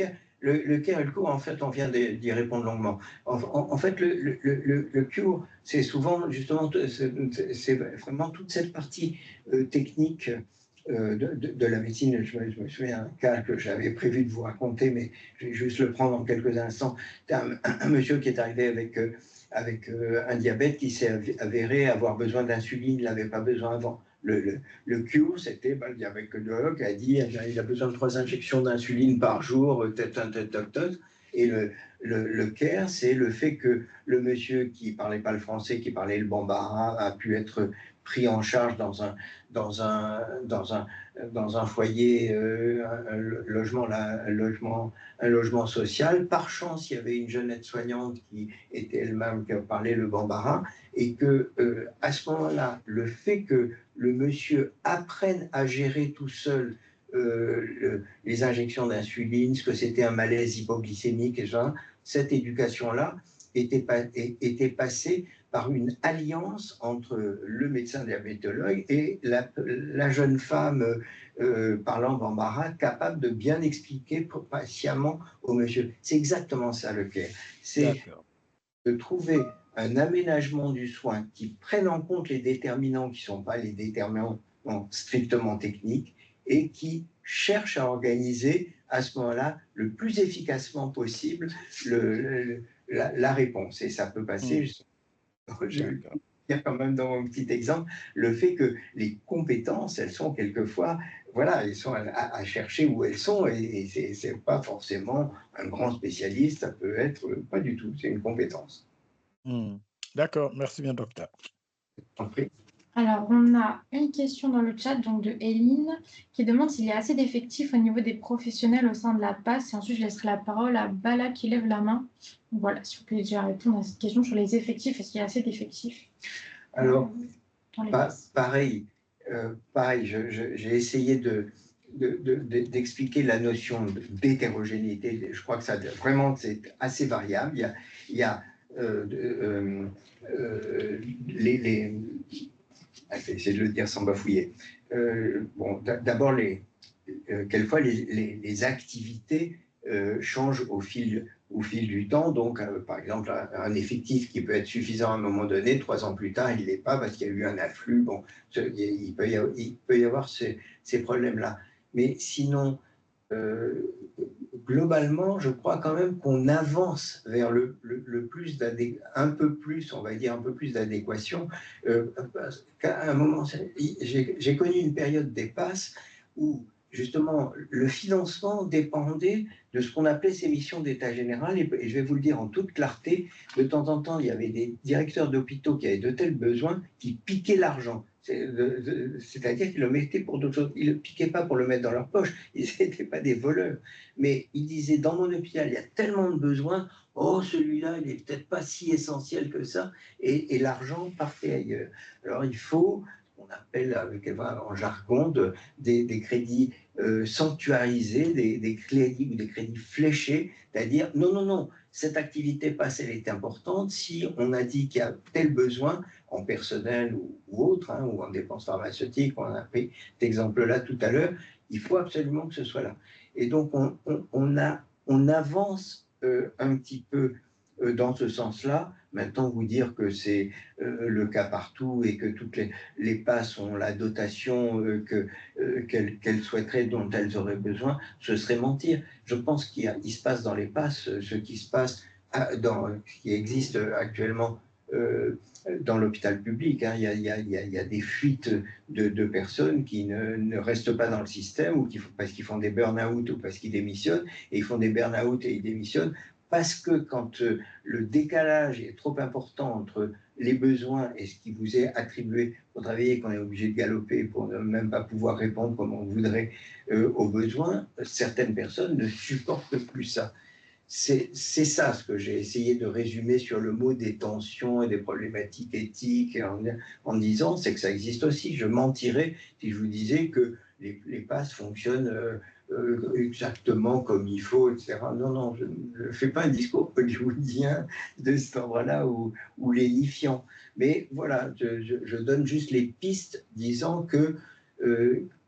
cure, en fait, on vient d'y répondre longuement. En fait, le cure, c'est souvent, justement, c'est vraiment toute cette partie technique de la médecine. Je me souviens d'un cas que j'avais prévu de vous raconter, mais je vais juste le prendre en quelques instants. C'est un monsieur qui est arrivé avec un diabète qui s'est avéré avoir besoin d'insuline, il n'avait pas besoin avant. Le cure, c'était le diabétologue a dit il a besoin de 3 injections d'insuline par jour, et le care, c'est le fait que le monsieur qui ne parlait pas le français, qui parlait le bambara, a pu être pris en charge dans un foyer, un logement social. Par chance, il y avait une jeune aide-soignante qui était elle-même, qui parlait le bambara, et que à ce moment-là, le fait que le monsieur apprenne à gérer tout seul les injections d'insuline, ce que c'était un malaise hypoglycémique, et genre, cette éducation-là était passée par une alliance entre le médecin diabétologue et la jeune femme parlant bambara, capable de bien expliquer patiemment au monsieur. C'est exactement ça le care. C'est de trouver un aménagement du soin qui prenne en compte les déterminants qui ne sont pas les déterminants strictement techniques et qui cherche à organiser à ce moment-là le plus efficacement possible la réponse. Et ça peut passer, il y a quand même dans mon petit exemple, le fait que les compétences, elles sont quelquefois, voilà, elles sont à chercher où elles sont, et c'est pas forcément un grand spécialiste, ça peut être pas du tout, c'est une compétence. D'accord, merci bien, docteur. En prie. Alors, on a une question dans le chat donc de Eline qui demande s'il y a assez d'effectifs au niveau des professionnels au sein de la PAS. Et ensuite, je laisserai la parole à Bala qui lève la main. Donc, voilà, si vous pouvez déjà répondre à cette question sur les effectifs. Est-ce qu'il y a assez d'effectifs Alors, dans les PAS? pareil, j'ai essayé d'expliquer la notion d'hétérogénéité. Je crois que ça vraiment c'est assez variable. Il y a je vais essayer de le dire sans bafouiller. D'abord, quelquefois, les activités changent au fil du temps. Donc, par exemple, un effectif qui peut être suffisant à un moment donné, 3 ans plus tard, il ne l'est pas parce qu'il y a eu un afflux. Bon, il peut y avoir ces problèmes-là. Mais sinon, globalement, je crois quand même qu'on avance vers un peu plus d'adéquation. Parce qu'à un moment, j'ai connu une période des passes où justement le financement dépendait de ce qu'on appelait ces missions d'état général. Et je vais vous le dire en toute clarté, de temps en temps, il y avait des directeurs d'hôpitaux qui avaient de tels besoins qui piquaient l'argent. C'est-à-dire qu'ils le mettaient pour d'autres choses. Ils ne le piquaient pas pour le mettre dans leur poche. Ils n'étaient pas des voleurs. Mais ils disaient, dans mon hôpital, il y a tellement de besoins. Oh, celui-là, il n'est peut-être pas si essentiel que ça. Et l'argent partait ailleurs. Alors, il faut, on appelle en jargon, des crédits sanctuarisés, des crédits fléchés. C'est-à-dire, non, cette activité passe, elle est importante. Si on a dit qu'il y a tel besoin, en personnel ou autre, ou en dépenses pharmaceutiques, on a pris cet exemple-là tout à l'heure, il faut absolument que ce soit là. Et donc, on avance un petit peu dans ce sens-là. Maintenant, vous dire que c'est le cas partout et que toutes les PAS ont la dotation qu'elles souhaiteraient, dont elles auraient besoin, ce serait mentir. Je pense qu'il se passe dans les PAS ce qui se passe qui existe actuellement dans l'hôpital public. Il y a des fuites de personnes qui ne restent pas dans le système ou parce qu'ils font des burn-out ou parce qu'ils démissionnent, et ils font des burn-out et ils démissionnent parce que quand le décalage est trop important entre les besoins et ce qui vous est attribué pour travailler, qu'on est obligé de galoper pour ne même pas pouvoir répondre comme on voudrait aux besoins, certaines personnes ne supportent plus ça. C'est ça ce que j'ai essayé de résumer sur le mot des tensions et des problématiques éthiques en disant, c'est que ça existe aussi. Je mentirais si je vous disais que les passes fonctionnent exactement comme il faut, etc. Non, non, je ne fais pas un discours hollywoodien de cet endroit-là ou lénifiant. Mais voilà, je donne juste les pistes disant que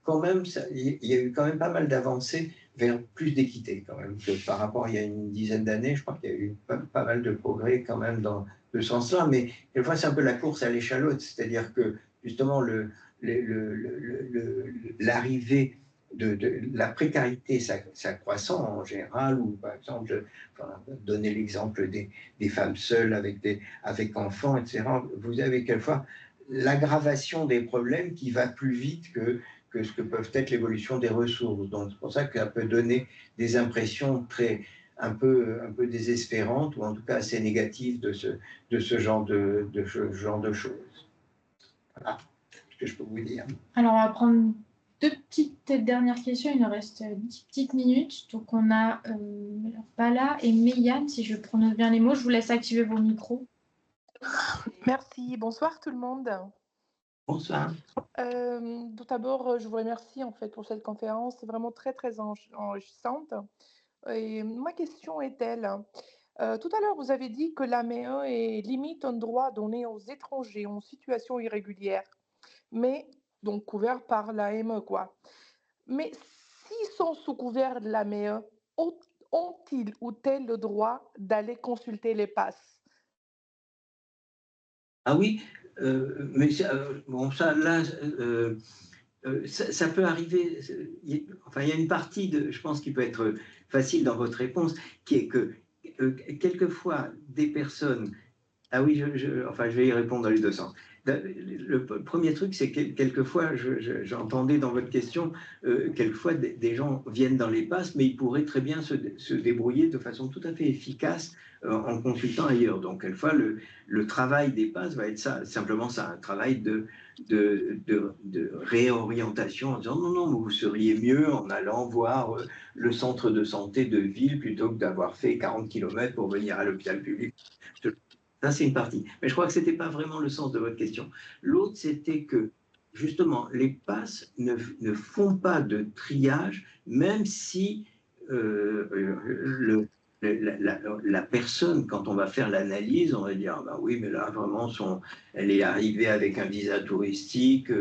quand même, il y a eu quand même pas mal d'avancées vers plus d'équité quand même, que par rapport à il y a une dizaine d'années. Je crois qu'il y a eu pas mal de progrès quand même dans ce sens-là, mais quelquefois c'est un peu la course à l'échalote, c'est-à-dire que justement l'arrivée de la précarité s'accroissant en général, ou par exemple, donner l'exemple des femmes seules avec enfants, etc. Vous avez quelquefois l'aggravation des problèmes qui va plus vite que ce que peuvent être l'évolution des ressources. Donc c'est pour ça que ça peut donner des impressions un peu désespérantes, ou en tout cas assez négatives de ce genre de choses. Voilà ce que je peux vous dire. Alors, on va prendre 2 petites dernières questions. Il nous reste 10 petites minutes. Donc, on a Bala et Meyan, si je prononce bien les mots. Je vous laisse activer vos micros. Merci. Bonsoir tout le monde. Bonsoir. Tout d'abord, je vous remercie en fait pour cette conférence. C'est vraiment très, très enrichissante. Et ma question est telle. Tout à l'heure, vous avez dit que l'AME limite un droit donné aux étrangers en situation irrégulière, mais donc couverts par l'AME, quoi. Mais s'ils sont sous couvert de l'AME, ont-ils ou elles le droit d'aller consulter les passes? Ah oui, mais bon, ça, là, ça peut arriver. Enfin, il y a une partie, je pense, qui peut être facile dans votre réponse, qui est que quelquefois, des personnes. Ah oui, enfin, je vais y répondre dans les deux sens. Le premier truc, c'est que quelquefois, j'entendais dans votre question, quelquefois des gens viennent dans les passes, mais ils pourraient très bien se débrouiller de façon tout à fait efficace en consultant ailleurs. Donc, quelquefois, le travail des passes va être ça, simplement ça, un travail de réorientation en disant non, non, vous seriez mieux en allant voir le centre de santé de ville plutôt que d'avoir fait 40 km pour venir à l'hôpital public. Ça, c'est une partie. Mais je crois que ce n'était pas vraiment le sens de votre question. L'autre, c'était que, justement, les passes ne font pas de triage, même si la personne, quand on va faire l'analyse, on va dire, ah ben oui, mais là, vraiment, elle est arrivée avec un visa touristique,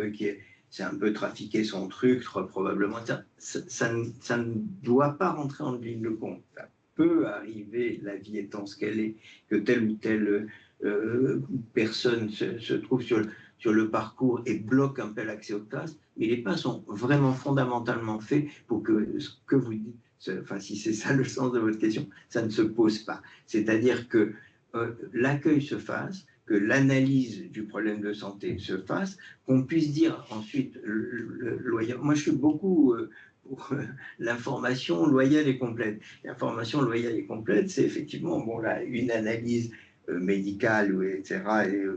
c'est un peu trafiqué son truc, probablement. Ça ne doit pas rentrer en ligne de compte. Ça peut arriver, la vie étant ce qu'elle est, que telle ou telle personne se trouve sur le parcours et bloque un peu l'accès aux classes, mais les pas sont vraiment fondamentalement faits pour que ce que vous dites, enfin si c'est ça le sens de votre question, ça ne se pose pas. C'est-à-dire que l'accueil se fasse, que l'analyse du problème de santé se fasse, qu'on puisse dire ensuite loyal. Moi, je suis beaucoup pour l'information loyale et complète. L'information loyale et complète, c'est effectivement bon, là, une analyse médicale, etc.,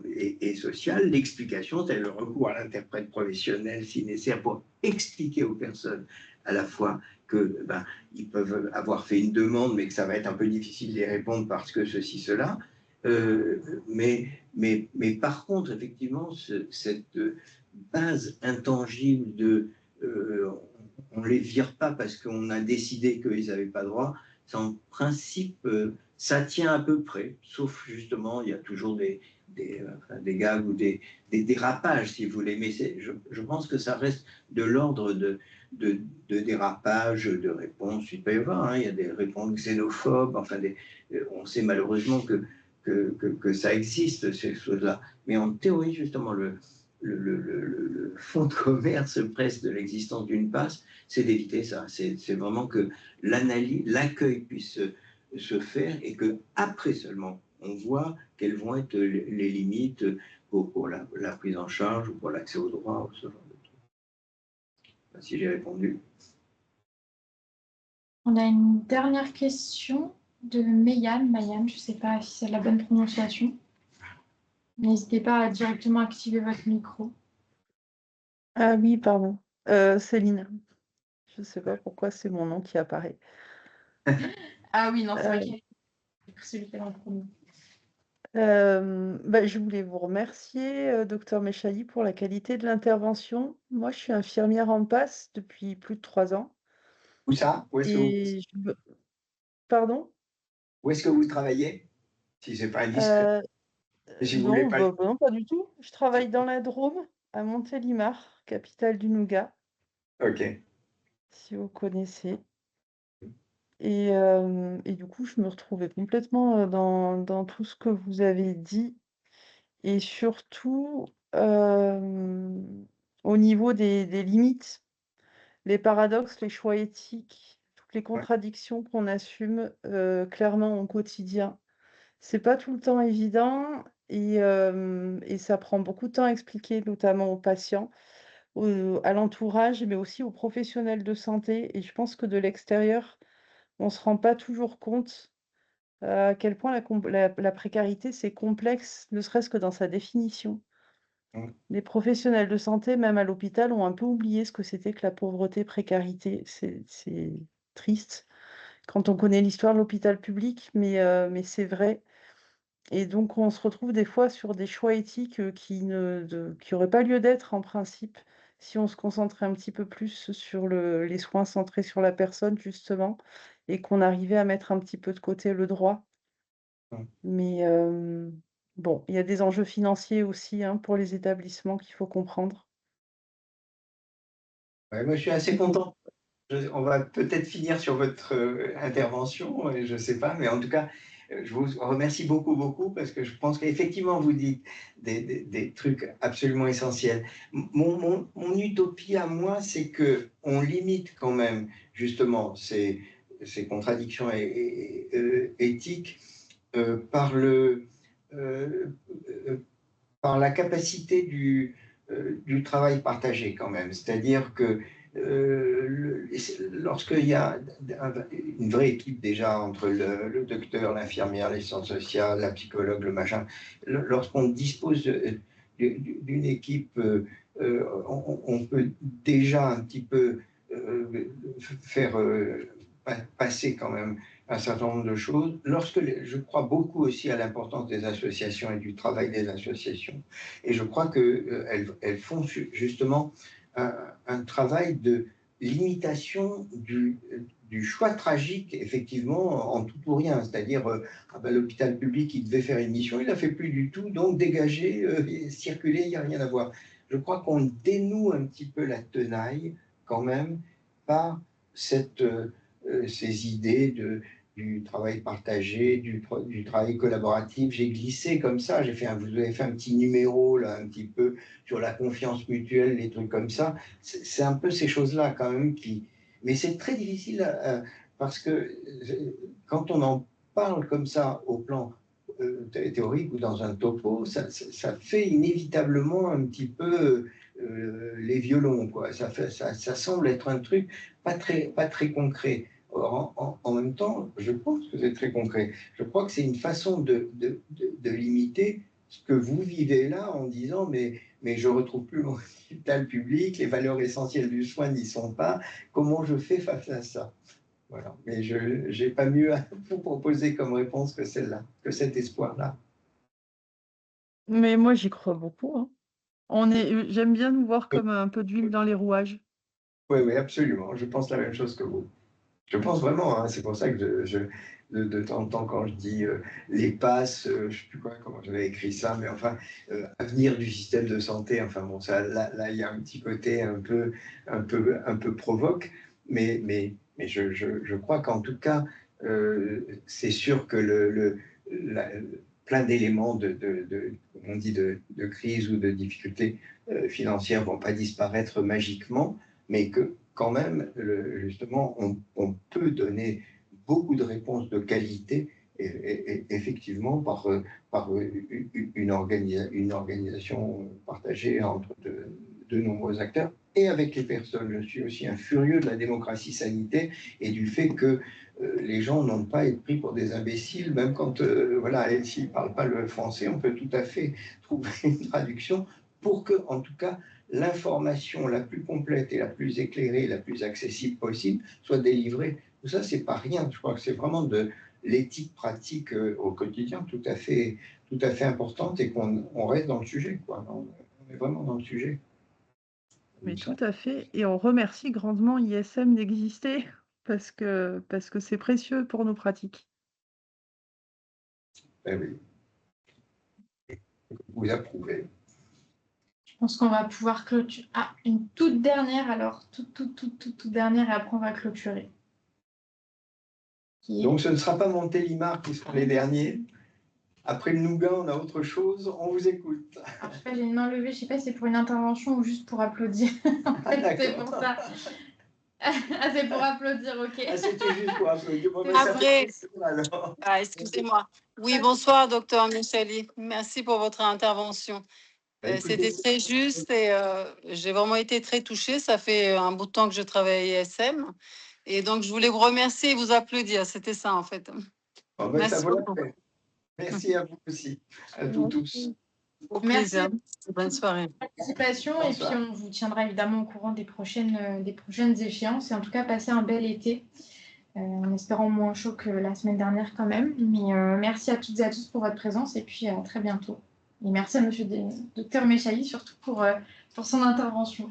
et sociale. L'explication, c'est le recours à l'interprète professionnel si nécessaire pour expliquer aux personnes à la fois que ils peuvent avoir fait une demande, mais que ça va être un peu difficile d'y répondre parce que ceci, cela. Mais par contre, effectivement, cette base intangible de on ne les vire pas parce qu'on a décidé qu'ils n'avaient pas droit, c'est en principe, ça tient à peu près, sauf justement, il y a toujours des gags ou des dérapages, si vous voulez, mais je pense que ça reste de l'ordre de dérapages, de réponses. Il peut y avoir, il y a des réponses xénophobes, enfin, on sait malheureusement que ça existe, ces choses-là. Mais en théorie, justement, le fond de commerce presque de l'existence d'une passe, c'est d'éviter ça. C'est vraiment que l'accueil puisse se faire et qu'après seulement, on voit quelles vont être les limites pour la prise en charge ou pour l'accès aux droits ou ce genre de trucs. Enfin, si j'ai répondu. On a une dernière question de Meyan, je ne sais pas si c'est la bonne prononciation. N'hésitez pas à directement activer votre micro. Ah oui, pardon. Céline. Je ne sais pas pourquoi c'est mon nom qui apparaît. Ah oui, non, c'est vrai Euh, qu'il y a celui qui est en premier. Je voulais vous remercier, docteur Mechahi, pour la qualité de l'intervention. Moi, je suis infirmière en passe depuis plus de 3 ans. Où ça? Et pardon? Où est-ce que vous travaillez? Si c'est pas indiscret. Euh, Si vous voulez non, pas. non, pas du tout. Je travaille dans la Drôme, à Montélimar, capitale du Nougat, Ok. si vous connaissez. Et du coup, je me retrouvais complètement dans tout ce que vous avez dit. Et surtout, au niveau des limites, les paradoxes, les choix éthiques, toutes les Ouais. contradictions qu'on assume clairement au quotidien. C'est pas tout le temps évident et ça prend beaucoup de temps à expliquer, notamment aux patients, à l'entourage, mais aussi aux professionnels de santé. Et je pense que de l'extérieur, on ne se rend pas toujours compte à quel point la précarité, c'est complexe, ne serait-ce que dans sa définition. Mm. Les professionnels de santé, même à l'hôpital, ont un peu oublié ce que c'était que la pauvreté, précarité. C'est triste quand on connaît l'histoire de l'hôpital public, mais c'est vrai. Et donc, on se retrouve des fois sur des choix éthiques qui n'auraient pas lieu d'être en principe, si on se concentrait un petit peu plus sur les soins centrés sur la personne, justement, et qu'on arrivait à mettre un petit peu de côté le droit. Mm. Mais bon, il y a des enjeux financiers aussi hein, pour les établissements qu'il faut comprendre. Ouais, moi, je suis assez content. On va peut-être finir sur votre intervention, je ne sais pas, mais en tout cas, je vous remercie beaucoup, beaucoup, parce que je pense qu'effectivement, vous dites des trucs absolument essentiels. Mon utopie à moi, c'est qu'on limite quand même, justement, ces contradictions éthiques par euh, euh, par la capacité du travail partagé quand même. C'est-à-dire que lorsqu'il y a une vraie équipe déjà entre le docteur, l'infirmière, l'assistante sociale, la psychologue, le machin, lorsqu'on dispose d'une équipe, on peut déjà un petit peu faire passer quand même un certain nombre de choses. Je crois beaucoup aussi à l'importance des associations et du travail des associations. Et je crois qu'elles font justement un travail de limitation du choix tragique, effectivement, en tout ou rien. C'est-à-dire, l'hôpital public, il devait faire une mission, il ne l'a fait plus du tout, donc dégager, circuler, il n'y a rien à voir. Je crois qu'on dénoue un petit peu la tenaille, quand même, par ces idées du travail partagé, du travail collaboratif. J'ai glissé comme ça, vous avez fait un petit numéro, là, un petit peu, sur la confiance mutuelle, les trucs comme ça. C'est un peu ces choses-là, quand même, Mais c'est très difficile, parce que quand on en parle comme ça, au plan théorique ou dans un topo, ça fait inévitablement un petit peu les violons, quoi. Ça semble être un truc pas très concret. Or, en même temps, je pense que c'est très concret. Je crois que c'est une façon de limiter ce que vous vivez là en disant mais je ne retrouve plus mon hôpital public, les valeurs essentielles du soin n'y sont pas, comment je fais face à ça? Voilà. Mais je n'ai pas mieux à vous proposer comme réponse que celle-là, que cet espoir-là. Mais moi, j'y crois beaucoup. Hein. J'aime bien nous voir comme un peu d'huile dans les rouages. Oui, oui, absolument. Je pense la même chose que vous. Je pense vraiment, hein, c'est pour ça que de temps en temps, quand je dis les passes, je ne sais plus comment j'avais écrit ça, mais enfin, avenir du système de santé, enfin bon, ça, là, il y a un petit côté un peu provoque, mais je crois qu'en tout cas, c'est sûr que plein d'éléments on dit de crise ou de difficultés financières ne vont pas disparaître magiquement, mais que quand même, justement, on peut donner beaucoup de réponses de qualité, effectivement, par une organisation partagée entre de nombreux acteurs et avec les personnes. Je suis aussi un furieux de la démocratie sanitaire et du fait que les gens n'ont pas à être pris pour des imbéciles, même quand, voilà, s'ils ne parlent pas le français, on peut tout à fait trouver une traduction pour que, en tout cas, l'information la plus complète et la plus éclairée, la plus accessible possible, soit délivrée. Tout ça, c'est pas rien. Je crois que c'est vraiment de l'éthique pratique au quotidien tout à fait importante et qu'on reste dans le sujet, quoi. On est vraiment dans le sujet. Mais tout à fait. Et on remercie grandement ISM d'exister parce que c'est précieux pour nos pratiques. Ben oui. Vous approuvez. Je pense qu'on va pouvoir clôturer. Ah, une toute dernière alors, toute dernière, et après on va clôturer. Donc ce ne sera pas Montélimar qui seront les derniers. Après le Nougat, on a autre chose. On vous écoute. Alors, je sais pas, j'ai une main levée, je sais pas si c'est pour une intervention ou juste pour applaudir. En fait, c'est pour ça. Ah, c'est pour applaudir, ok. Ah, c'était juste pour applaudir. Bon, Après, excusez-moi. Oui, bonsoir, docteur Micheli. Merci pour votre intervention. C'était très juste et j'ai vraiment été très touchée. Ça fait un bout de temps que je travaille à ISM. Et donc, je voulais vous remercier et vous applaudir. C'était ça, en fait. Bon, ben, Merci ça vaut la beaucoup. peine. Merci à vous aussi, à vous tous. Au Merci. plaisir. Bonne soirée. Participation et puis on vous tiendra évidemment au courant des prochaines échéances et en tout cas passer un bel été en espérant moins chaud que la semaine dernière quand même, mais merci à toutes et à tous pour votre présence et puis à très bientôt et merci à monsieur Dr Mechahi surtout pour son intervention.